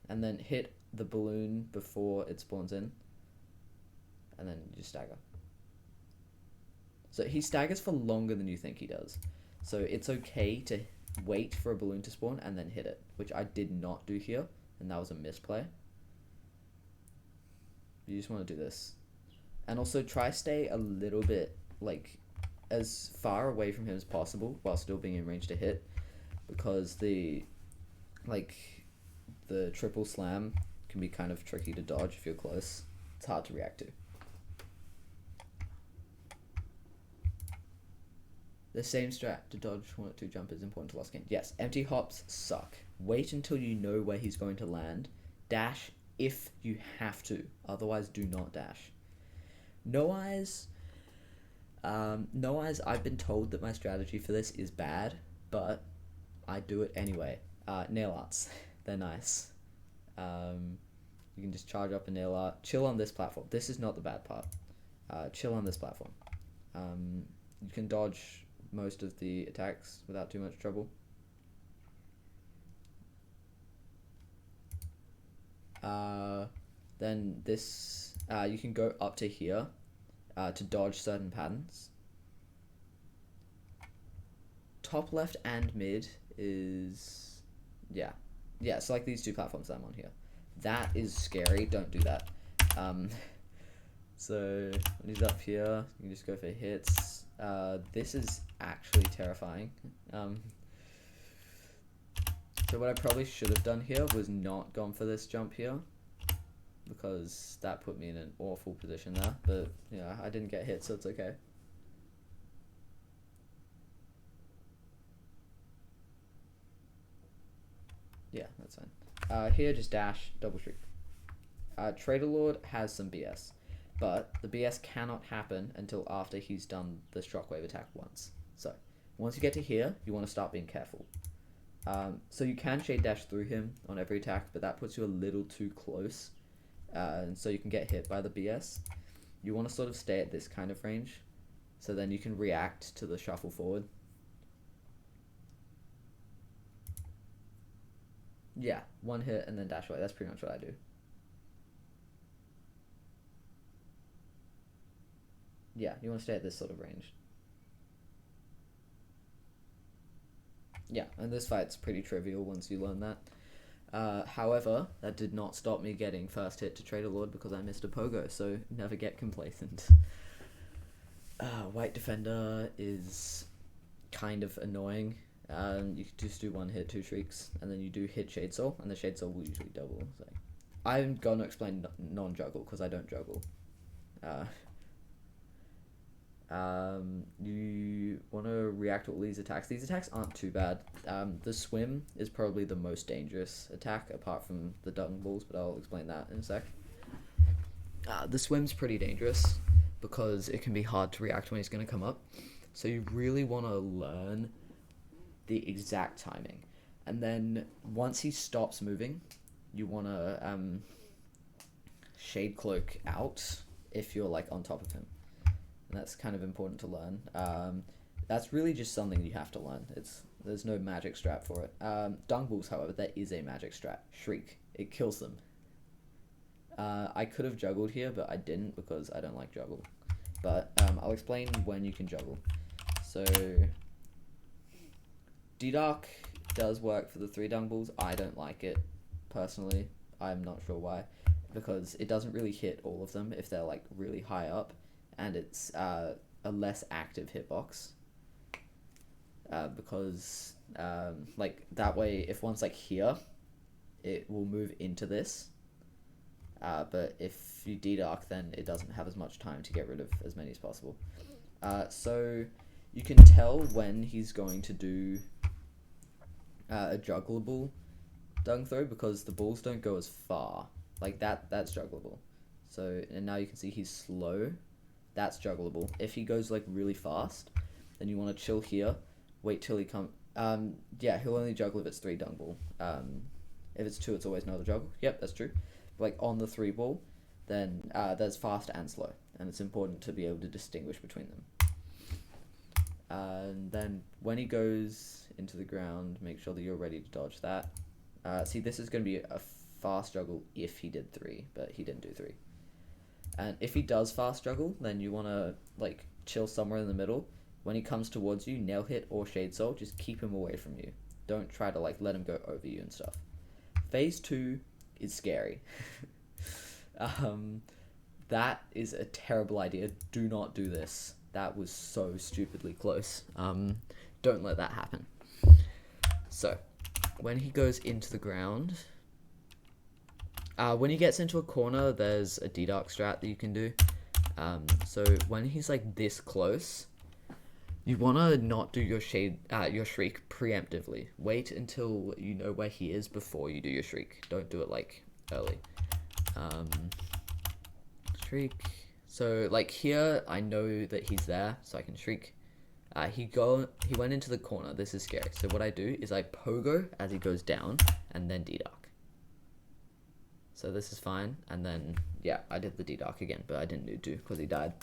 And then hit the balloon before it spawns in, and then you just stagger. So he staggers for longer than you think he does. So it's okay to wait for a balloon to spawn and then hit it, which I did not do here, and that was a misplay. You just want to do this. And also try stay a little bit, like, as far away from him as possible while still being in range to hit, because the triple slam can be kind of tricky to dodge if you're close. It's hard to react to. The same strat to dodge Hornet 2 jump is important to Lost Kin. Yes, empty hops suck. Wait until you know where he's going to land. Dash if you have to. Otherwise, do not dash. No Eyes, I've been told that my strategy for this is bad, but I do it anyway. Nail Arts, they're nice. You can just charge up a nail art. Chill on this platform. This is not the bad part. Chill on this platform. You can dodge most of the attacks without too much trouble. Then this, you can go up to here to dodge certain patterns. Top left and mid is, yeah, so like these 2 platforms that I'm on here. That is scary, don't do that. So when he's up here, you can just go for hits. This is actually terrifying. So what I probably should have done here was not gone for this jump here, because that put me in an awful position there, but yeah, I didn't get hit, so it's okay. Yeah, that's fine. Here, just dash, double shriek. Trader Lord has some BS, but the BS cannot happen until after he's done the shockwave attack once. So, once you get to here, you want to start being careful. So you can shade dash through him on every attack, but that puts you a little too close, and so you can get hit by the BS. You want to sort of stay at this kind of range, so then you can react to the shuffle forward. Yeah, 1 hit and then dash away. That's pretty much what I do. Yeah, you want to stay at this sort of range. Yeah, and this fight's pretty trivial once you learn that. However, that did not stop me getting first hit to Trader Lord because I missed a pogo, so never get complacent. White Defender is kind of annoying. You just do one hit, two shrieks, and then you do hit Shade Soul, and the Shade Soul will usually double. So I'm going to explain non-juggle because I don't juggle. You want to react to all these attacks. These attacks aren't too bad. The swim is probably the most dangerous attack apart from the dung balls, but I'll explain that in a sec. The swim's pretty dangerous because it can be hard to react when he's going to come up. So you really want to learn the exact timing. And then once he stops moving, you want to Shade Cloak out if you're like on top of him. And that's kind of important to learn. That's really just something you have to learn. There's no magic strat for it. Dung Balls, however, there is a magic strat. Shriek. It kills them. I could have juggled here, but I didn't because I don't like juggle. But I'll explain when you can juggle. So D-Dark does work for the 3 Dung Balls. I don't like it, personally. I'm not sure why. Because it doesn't really hit all of them if they're like really high up. And it's a less active hitbox. Because like that way, if one's like here, it will move into this. But if you D-Dark, then it doesn't have as much time to get rid of as many as possible. So you can tell when he's going to do a juggleable dung throw because the balls don't go as far. Like that's juggleable. So, and now you can see he's slow. That's juggleable. If he goes like really fast, then you want to chill here, wait till he comes. Yeah, he'll only juggle if it's 3 dung ball. If it's 2, it's always another juggle. Yep, that's true. Like on the 3 ball, then there's fast and slow, and it's important to be able to distinguish between them. And then when he goes into the ground, make sure that you're ready to dodge that. See, this is going to be a fast juggle if he did 3, but he didn't do 3. And if he does fast juggle, then you want to like chill somewhere in the middle. When he comes towards you, nail hit or Shade Soul, just keep him away from you. Don't try to like let him go over you and stuff. Phase 2 is scary. That is a terrible idea. Do not do this. That was so stupidly close. Don't let that happen. So, when he goes into the ground, when he gets into a corner, there's a D-Dark strat that you can do. So when he's like this close, you want to not do your shriek preemptively. Wait until you know where he is before you do your shriek. Don't do it like early. Shriek. So like here, I know that he's there, so I can shriek. He went into the corner. This is scary. So what I do is I pogo as he goes down, and then D-Dark. So this is fine, and then, yeah, I did the D-Dark again, but I didn't need to because he died.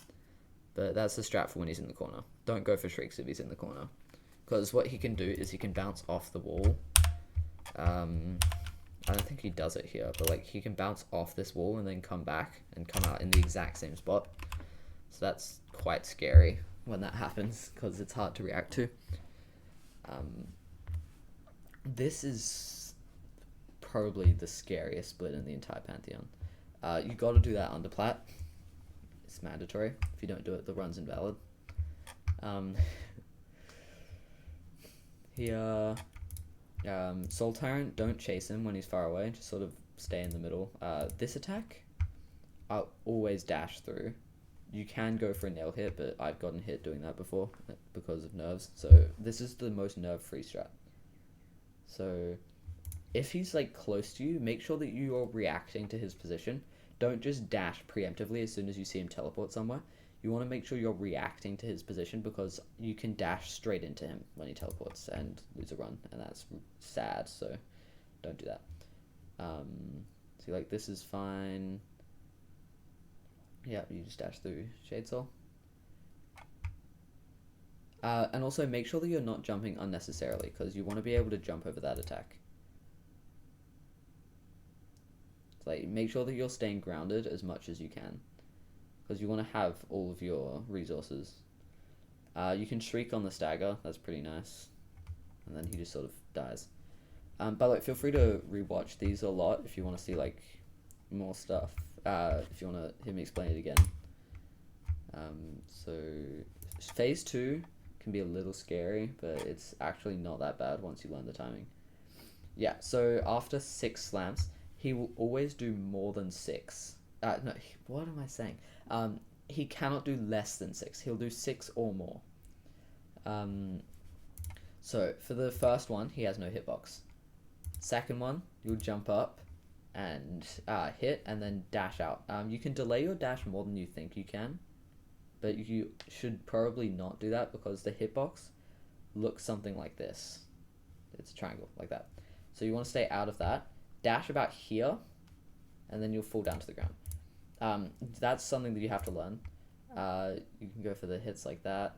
But that's the strat for when he's in the corner. Don't go for shrieks if he's in the corner. Because what he can do is he can bounce off the wall. I don't think he does it here, but like he can bounce off this wall and then come back and come out in the exact same spot. So that's quite scary when that happens because it's hard to react to. This is probably the scariest split in the entire Pantheon. You got to do that underplat. It's mandatory. If you don't do it, the run's invalid. Here, Soul Tyrant, don't chase him when he's far away. Just sort of stay in the middle. This attack, I'll always dash through. You can go for a nail hit, but I've gotten hit doing that before because of nerves. So this is the most nerve-free strat. So if he's like close to you, make sure that you are reacting to his position. Don't just dash preemptively as soon as you see him teleport somewhere. You want to make sure you're reacting to his position because you can dash straight into him when he teleports and lose a run, and that's sad, so don't do that. See, like, this is fine. Yeah, you just dash through Shade Soul. And also make sure that you're not jumping unnecessarily because you want to be able to jump over that attack. Like, make sure that you're staying grounded as much as you can. because you want to have all of your resources. You can shriek on the stagger, that's pretty nice, and then he just sort of dies. By the way, feel free to rewatch these a lot if you want to see like more stuff. If you want to hear me explain it again. So phase 2 can be a little scary, but it's actually not that bad once you learn the timing. Yeah, so after 6 slams, he will always do more than 6. No, what am I saying? He cannot do less than 6. He'll do 6 or more. So for the first one, he has no hitbox. Second one, you'll jump up and hit and then dash out. You can delay your dash more than you think you can, but you should probably not do that because the hitbox looks something like this. It's a triangle, like that. So you want to stay out of that. Dash about here, and then you'll fall down to the ground. That's something that you have to learn. You can go for the hits like that.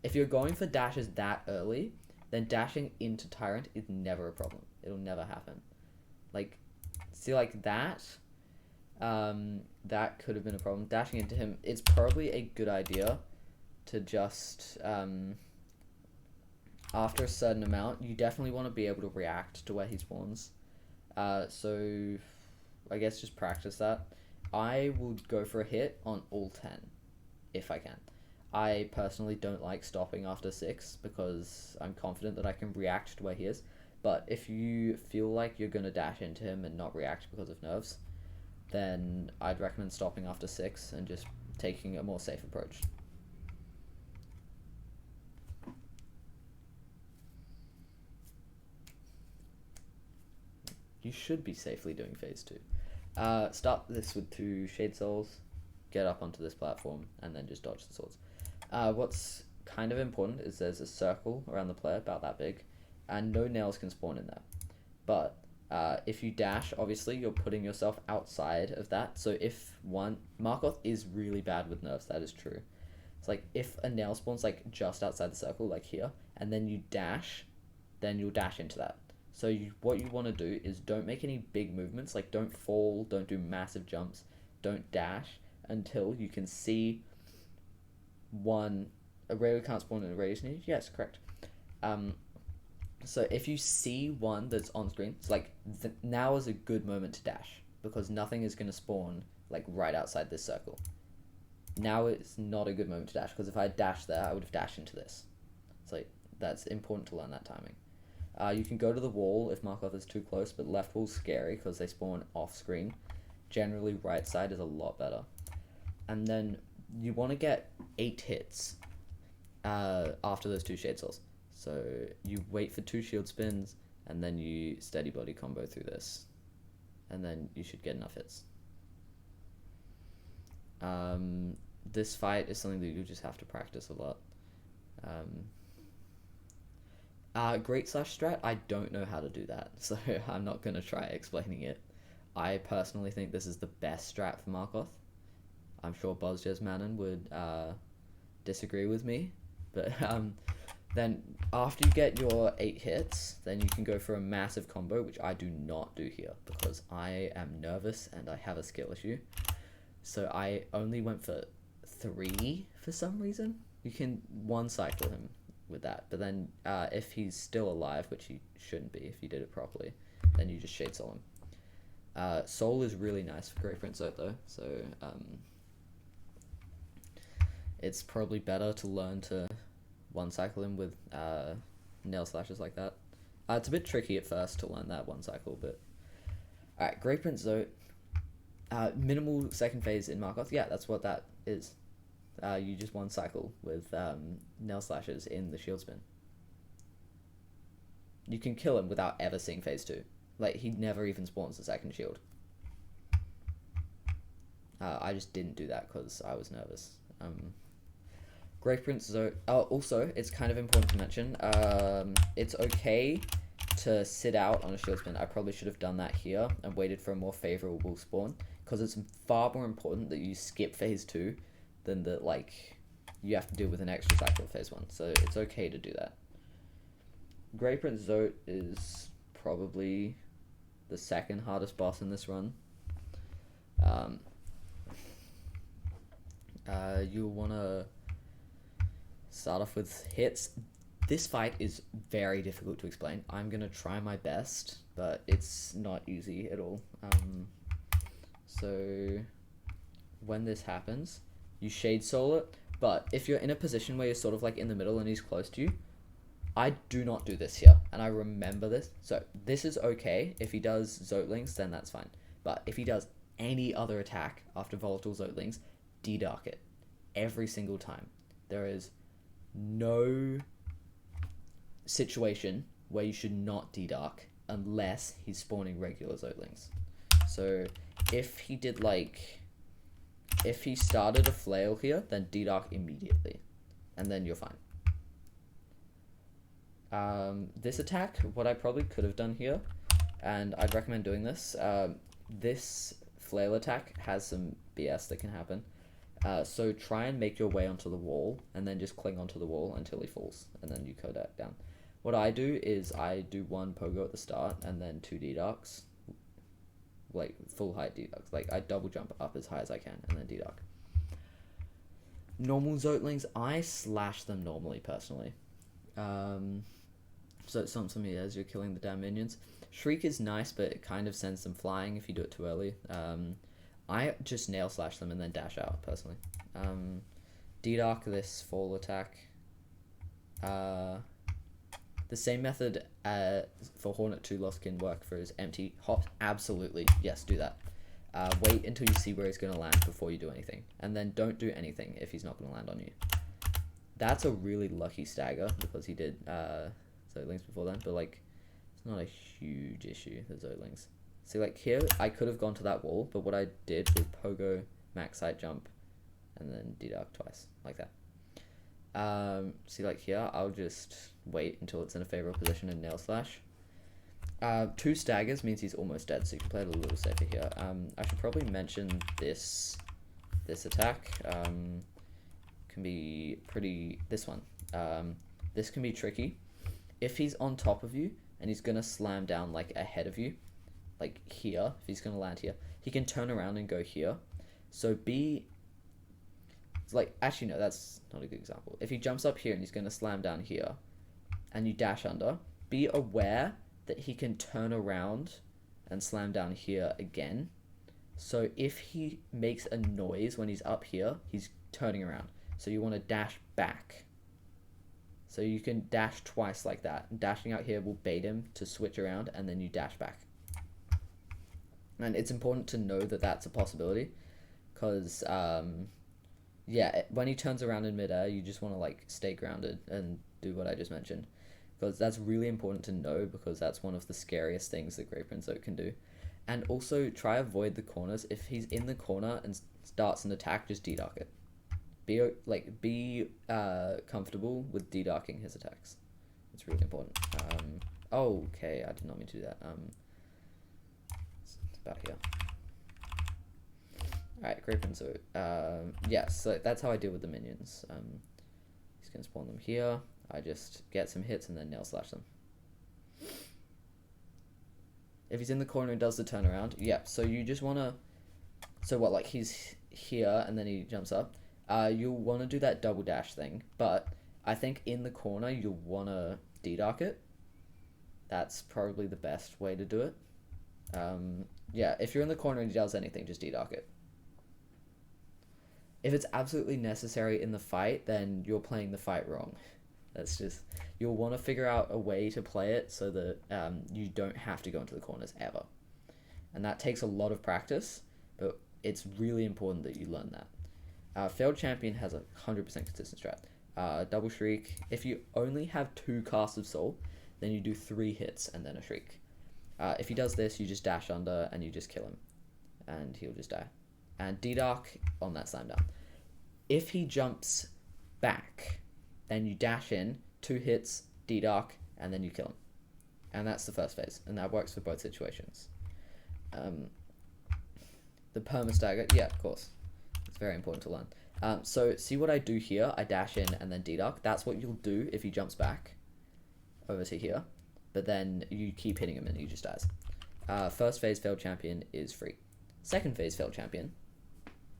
If you're going for dashes that early, then dashing into Tyrant is never a problem. It'll never happen. Like, see, like that, that could have been a problem. Dashing into him, it's probably a good idea to just, after a certain amount, you definitely want to be able to react to where he spawns. So, I guess just practice that. I would go for a hit on all 10, if I can. I personally don't like stopping after 6 because I'm confident that I can react to where he is. But if you feel like you're going to dash into him and not react because of nerves, then I'd recommend stopping after 6 and just taking a more safe approach. You should be safely doing phase 2. Start this with 2 Shade Souls, get up onto this platform, and then just dodge the swords. What's kind of important is there's a circle around the player, about that big, and no nails can spawn in there. But if you dash, obviously you're putting yourself outside of that. So if Markoth is really bad with nerfs, that is true. It's like if a nail spawns like just outside the circle, like here, and then you dash, then you'll dash into that. So what you want to do is don't make any big movements, like don't fall, don't do massive jumps, don't dash until you can see a rarely can't spawn in a radius near you. Yes, correct. So if you see one that's on screen, it's like now is a good moment to dash because nothing is going to spawn like right outside this circle. Now it's not a good moment to dash because if I dashed there, I would have dashed into this. It's like that's important to learn that timing. You can go to the wall if Markoth is too close, but left wall's scary because they spawn off screen. Generally, right side is a lot better. And then you want to get 8 hits after those 2 Shade Souls. So you wait for 2 shield spins, and then you steady body combo through this. And then you should get enough hits. This fight is something that you just have to practice a lot. Great slash strat, I don't know how to do that, so I'm not going to try explaining it. I personally think this is the best strat for Markoth. I'm sure Bozjez Manon would disagree with me, but then after you get your 8 hits, then you can go for a massive combo, which I do not do here because I am nervous and I have a skill issue. So I only went for 3 for some reason. You can 1 cycle him with that, but then if he's still alive, which he shouldn't be if you did it properly, then you just Shade Soul him. Soul is really nice for Great Prince Zote though, so it's probably better to learn to 1 cycle him with nail slashes like that. It's a bit tricky at first to learn that 1 cycle, but alright, Great Prince Zote. Minimal second phase in Markoth, yeah, that's what that is. You just 1 cycle with nail slashes in the shield spin. You can kill him without ever seeing phase 2. Like, he never even spawns the second shield. I just didn't do that because I was nervous. Great Prince Zote. Also, it's kind of important to mention, it's okay to sit out on a shield spin. I probably should have done that here and waited for a more favorable spawn, because it's far more important that you skip phase 2 than that, like, you have to deal with an extra cycle of phase 1. So it's okay to do that. Great Prince Zote is probably the 2nd hardest boss in this run. You'll want to start off with hits. This fight is very difficult to explain. I'm going to try my best, but it's not easy at all. So when this happens, you Shade Soul it, but if you're in a position where you're sort of like in the middle and he's close to you, I do not do this here, and I remember this. So this is okay. If he does Zotlings, then that's fine. But if he does any other attack after Volatile Zotlings, D-Dark it. Every single time. There is no situation where you should not D-Dark unless he's spawning regular Zotlings. So if he did like... If he started a Flail here, then D-Dark immediately. And then you're fine. This attack, what I probably could have done here, and I'd recommend doing this, this Flail attack has some BS that can happen. So try and make your way onto the wall, and then just cling onto the wall until he falls, and then you Kodak down. What I do is I do one Pogo at the start, and then 2 D-Darks, like full height D-Darks. Like I double jump up as high as I can, and then D-Dark. Normal Zotlings, I slash them normally, personally. So it's something to me as you're killing the damn minions. Shriek is nice, but it kind of sends them flying if you do it too early. I just nail slash them and then dash out, personally. D-Dark this fall attack. The same method for Hornet 2 Lost can work for his empty hop. Absolutely. Yes, do that. Wait until you see where he's going to land before you do anything. And then don't do anything if he's not going to land on you. That's a really lucky stagger because he did Zotlings before then. But, like, it's not a huge issue, the Zotlings. See, like, here, I could have gone to that wall. But what I did was Pogo, max height jump, and then D-Dark twice. Like that. See, like, here, I'll just wait until it's in a favorable position and nail slash. 2 staggers means he's almost dead, so you can play it a little safer here. I should probably mention this attack. Can be pretty... This one. This can be tricky. If he's on top of you, and he's going to slam down, like, ahead of you, like here, if he's going to land here, he can turn around and go here. So be... Like, actually, no, that's not a good example. If he jumps up here and he's going to slam down here, and you dash under, be aware that he can turn around and slam down here again. So if he makes a noise when he's up here, he's turning around. So you want to dash back. So you can dash twice like that. Dashing out here will bait him to switch around, and then you dash back. And it's important to know that that's a possibility, because yeah, when he turns around in midair, you just want to like stay grounded and do what I just mentioned, because that's really important to know, because that's one of the scariest things that Great Prince Oak can do. And also try avoid the corners. If he's in the corner and starts an attack, just D-Dark it. Be comfortable with D-Darking his attacks. It's really important. Okay, I did not mean to do that. It's about here. Alright, Great Prince Oak. Yeah, so that's how I deal with the minions. He's gonna spawn them here. I just get some hits and then nail slash them. If he's in the corner and does the turnaround, yeah, so you just want to... So what, like he's here and then he jumps up? You'll want to do that double dash thing, but I think in the corner you'll want to D-Dark it. That's probably the best way to do it. Yeah, if you're in the corner and he does anything, just D-Dark it. If it's absolutely necessary in the fight, then you're playing the fight wrong. That's just... You'll want to figure out a way to play it so that you don't have to go into the corners ever. And that takes a lot of practice, but it's really important that you learn that. Failed Champion has a 100% consistent strat. Double Shriek. If you only have 2 casts of Soul, then you do 3 hits and then a Shriek. If he does this, you just dash under and you just kill him. And he'll just die. And D-Dark on that slam down. If he jumps back, then you dash in, 2 hits, D-Dark, and then you kill him. And that's the first phase, and that works for both situations. The perma stagger, yeah, of course. It's very important to learn. So see what I do here? I dash in and then D-Dark. That's what you'll do if he jumps back over to here. But then you keep hitting him and he just dies. First phase Failed Champion is free. Second phase Failed Champion,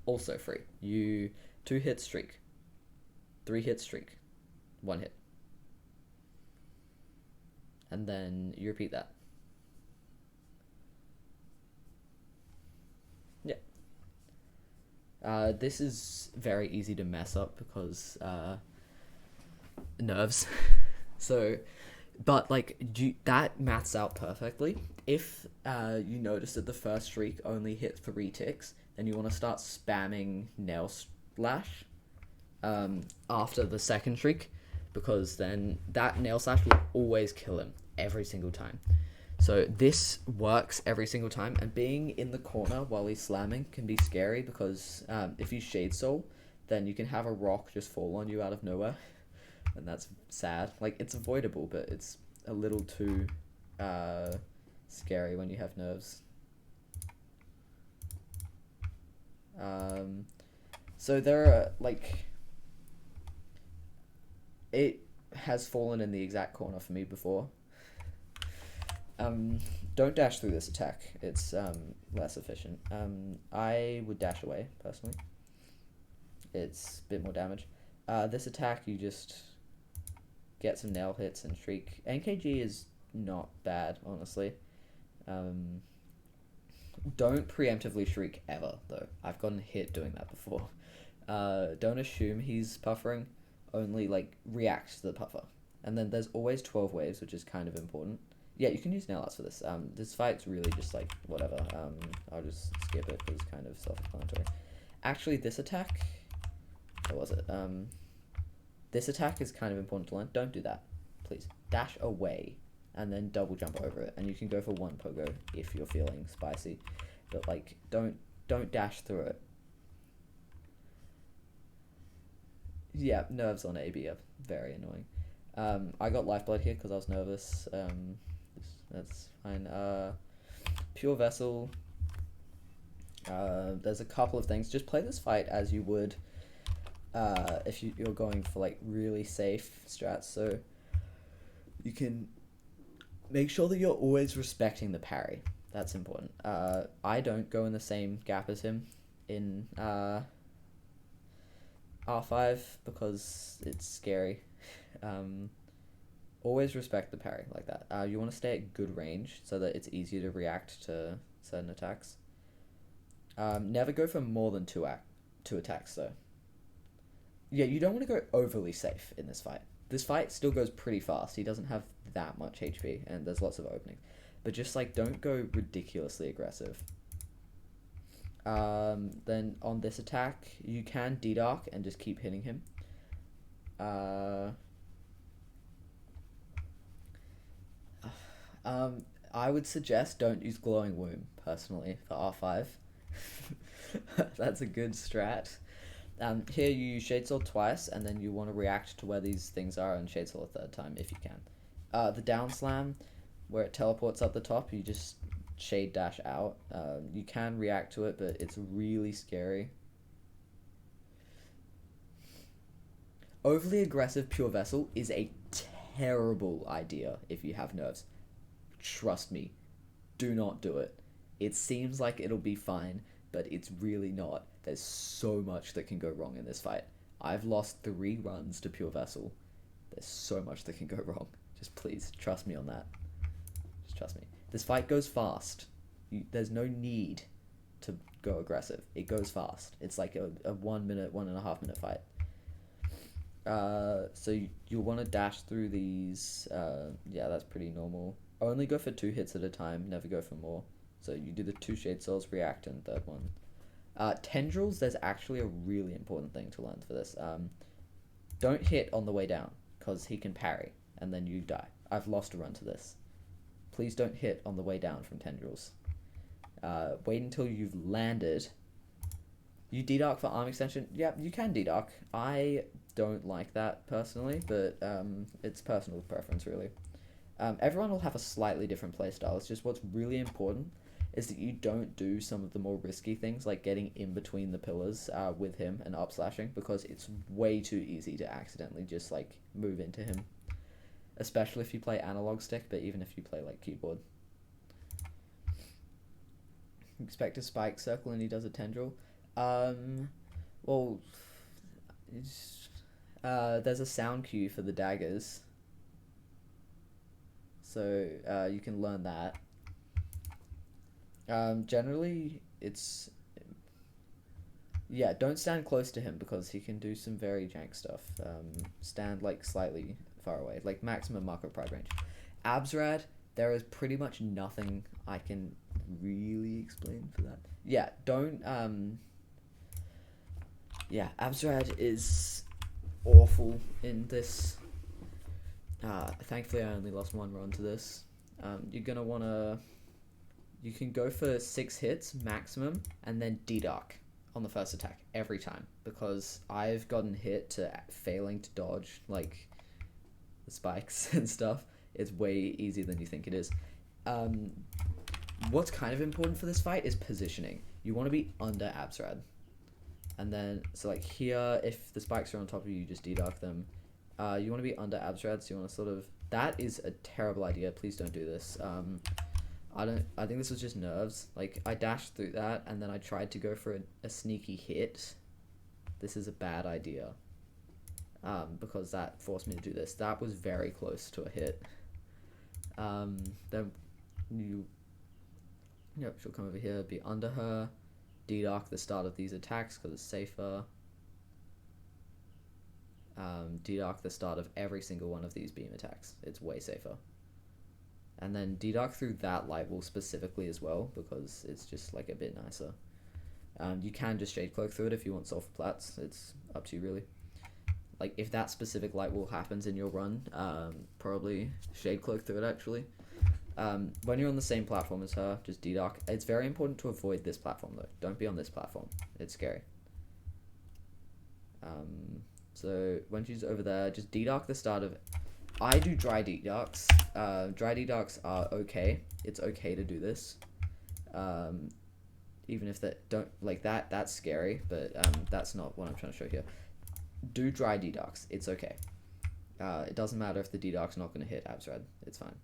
also free. You 2 hit streak, 3 hit streak, 1 hit, and then you repeat that. Yeah. This is very easy to mess up because nerves. So, but like that maths out perfectly. If you notice that the first streak only hit 3 ticks, then you want to start spamming nail slash after the second streak, because then that nail slash will always kill him every single time. So this works every single time, and being in the corner while he's slamming can be scary because if you Shade Soul, then you can have a rock just fall on you out of nowhere, and that's sad. Like, it's avoidable, but it's a little too scary when you have nerves. So there are, like, it has fallen in the exact corner for me before. Don't dash through this attack. It's less efficient. I would dash away, personally. It's a bit more damage. This attack, you just get some nail hits and shriek. NKG is not bad, honestly. Don't preemptively shriek ever, though. I've gotten hit doing that before. Don't assume he's puffering. Only, like, react to the puffer. And then there's always 12 waves, which is kind of important. Yeah, you can use nail arts for this. This fight's really just, like, whatever. I'll just skip it because it's kind of self-explanatory. Actually, this attack... What was it? This attack is kind of important to learn. Don't do that, please. Dash away, and then double jump over it. And you can go for 1 pogo if you're feeling spicy. But, like, don't dash through it. Yeah, nerves on AB are very annoying. I got Lifeblood here because I was nervous. That's fine. Pure Vessel. There's a couple of things. Just play this fight as you would if you're going for, like, really safe strats. So you can make sure that you're always respecting the parry. That's important. I don't go in the same gap as him in R5 because it's scary. Always respect the parry like that. You want to stay at good range so that it's easier to react to certain attacks. Never go for more than two attacks though. Yeah, you don't want to go overly safe in this fight. This fight still goes pretty fast. He doesn't have that much HP and there's lots of openings. But just, like, don't go ridiculously aggressive. Then on this attack, you can D-Dark and just keep hitting him. I would suggest don't use Glowing Womb, personally, for R5. That's a good strat. Here you use Shade Soul twice, and then you want to react to where these things are and Shade Soul a third time, if you can. The down slam, where it teleports up the top, you just Shade Dash out. You can react to it, but it's really scary. Overly aggressive Pure Vessel is a terrible idea if you have nerves. Trust me, do not do it. It seems like it'll be fine, but it's really not. There's so much that can go wrong in this fight. I've lost 3 runs to Pure Vessel. There's so much that can go wrong. Just please, trust me on that. Just trust me. This fight goes fast. There's no need to go aggressive. It goes fast. It's like a 1 minute, 1.5 minute fight. So you'll want to dash through these. Yeah, that's pretty normal. Only go for 2 hits at a time. Never go for more. So you do the 2 Shade Souls, react, and third one. Tendrils, there's actually a really important thing to learn for this. Don't hit on the way down, because he can parry, and then you die. I've lost a run to this. Please don't hit on the way down from Tendrils. Wait until you've landed. You D-Dark for arm extension? Yeah, you can D-Dark. I don't like that, personally, but it's personal preference, really. Everyone will have a slightly different playstyle. It's just what's really important is that you don't do some of the more risky things, like getting in between the pillars with him and up-slashing, because it's way too easy to accidentally just, like, move into him. Especially if you play analog stick, but even if you play, like, keyboard. Expect a spike circle and he does a tendril. Well, There's a sound cue for the daggers, so you can learn that. Generally, it's yeah. Don't stand close to him because he can do some very jank stuff. Stand like slightly far away, like maximum Marco Pride range. Absrad, there is pretty much nothing I can really explain for that. Yeah, don't yeah, Absrad is awful in this. Thankfully I only lost one run to this. You're gonna wanna you can go for 6 hits maximum and then D-Dark on the first attack every time because I've gotten hit to failing to dodge like the spikes and stuff. It's way easier than you think it is. What's kind of important for this fight is positioning. You want to be under Absrad. And then, so like here, if the spikes are on top of you, you just D-Dark them. You want to be under Absrad, so you want to sort of... That is a terrible idea. Please don't do this. I think this was just nerves. Like, I dashed through that, and then I tried to go for a sneaky hit. This is a bad idea. Because that forced me to do this. That was very close to a hit. Then you... Yep, she'll come over here, be under her. D-Dark the start of these attacks because it's safer. D-Dark the start of every single one of these beam attacks. It's way safer. And then D-Dark through that light wall specifically as well because it's just like a bit nicer. You can just Shade Cloak through it if you want Sulfur Plats. It's up to you really. Like if that specific light wall happens in your run, probably Shade Cloak through it actually. When you're on the same platform as her, just D-Dark. It's very important to avoid this platform though. Don't be on this platform. It's scary. So when she's over there, just D-Dark the start of... I do dry D-Darks. Dry D-Darks are okay. It's okay to do this. Even if that don't... Like that, that's scary, but that's not what I'm trying to show here. Do dry D-Darks. It's okay. It doesn't matter if the D-Dark's not going to hit Absrad. It's fine.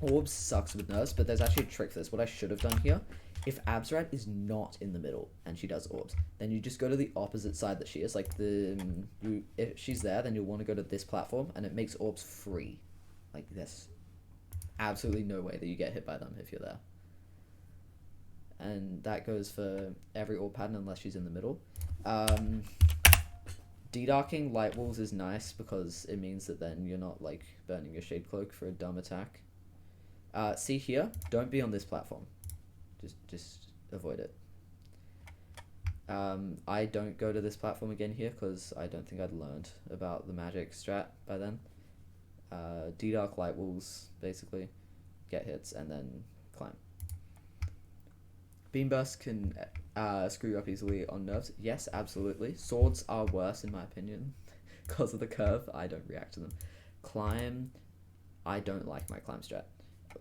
Orbs sucks with nerfs, but there's actually a trick for this. What I should have done here, if Absrad is not in the middle and she does orbs, then you just go to the opposite side that she is. Like if she's there, then you'll want to go to this platform, and it makes orbs free. Like there's absolutely no way that you get hit by them if you're there. And that goes for every orb pattern unless she's in the middle. D-Darking light walls is nice because it means that then you're not like burning your Shade Cloak for a dumb attack. See here, don't be on this platform. Just avoid it. I don't go to this platform again here because I don't think I'd learned about the magic strat by then. D-Dark light walls, basically. Get hits and then climb. Beam Burst can screw you up easily on nerves. Yes, absolutely. Swords are worse in my opinion because of the curve. I don't react to them. Climb, I don't like my climb strat.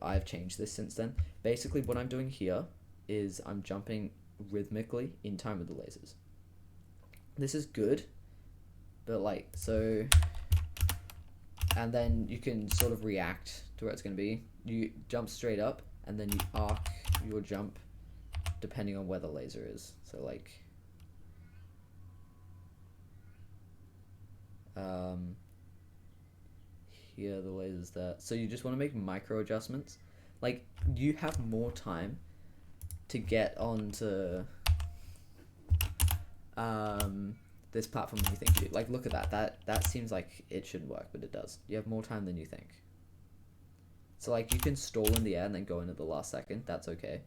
I've changed this since then. Basically, what I'm doing here is I'm jumping rhythmically in time with the lasers. This is good, but like, so... And then you can sort of react to where it's going to be. You jump straight up, and then you arc your jump depending on where the laser is. So like... Here, the laser's there. So you just want to make micro adjustments. Like, you have more time to get onto this platform than you think you do. Like, look at that. That seems like it shouldn't work, but it does. You have more time than you think. So, like, you can stall in the air and then go in at the last second. That's okay.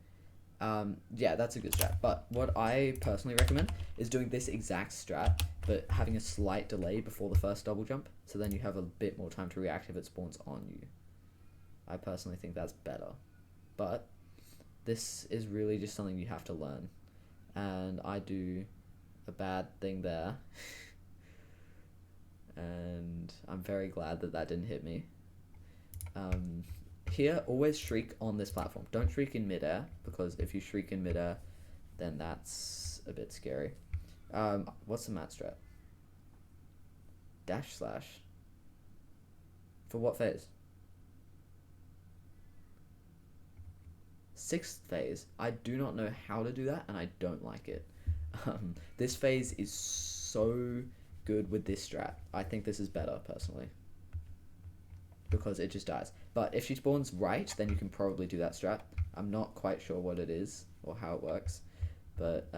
Yeah, that's a good strat. But what I personally recommend is doing this exact strat, but having a slight delay before the first double jump, so then you have a bit more time to react if it spawns on you. I personally think that's better. But this is really just something you have to learn. And I do a bad thing there. And I'm very glad that that didn't hit me. Here, always shriek on this platform. Don't shriek in midair, because if you shriek in midair, then that's a bit scary. What's the mat strat? Dash slash. For what phase? 6th phase. I do not know how to do that, and I don't like it. This phase is so good with this strat. I think this is better, personally. Because it just dies. But if she spawns right, then you can probably do that strat. I'm not quite sure what it is or how it works. But,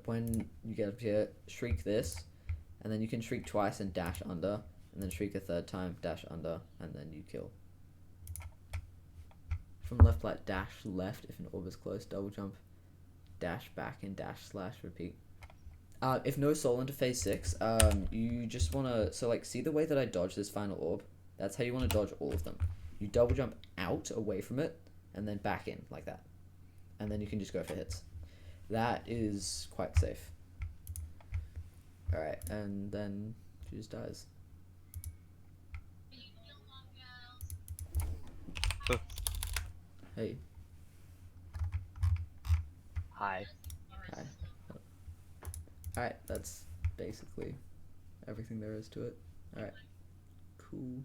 when you get up here, shriek this, and then you can shriek twice and dash under, and then shriek a third time, dash under, and then you kill. From left, like dash left if an orb is close, double jump, dash back, and dash slash repeat. If no soul into phase 6, you just wanna, so like, see the way that I dodge this final orb? That's how you wanna dodge all of them. You double jump out away from it, and then back in, like that. And then you can just go for hits. That is quite safe. Alright, and then she just dies. Hey. Hi. Hi. Alright, that's basically everything there is to it. Alright. Cool.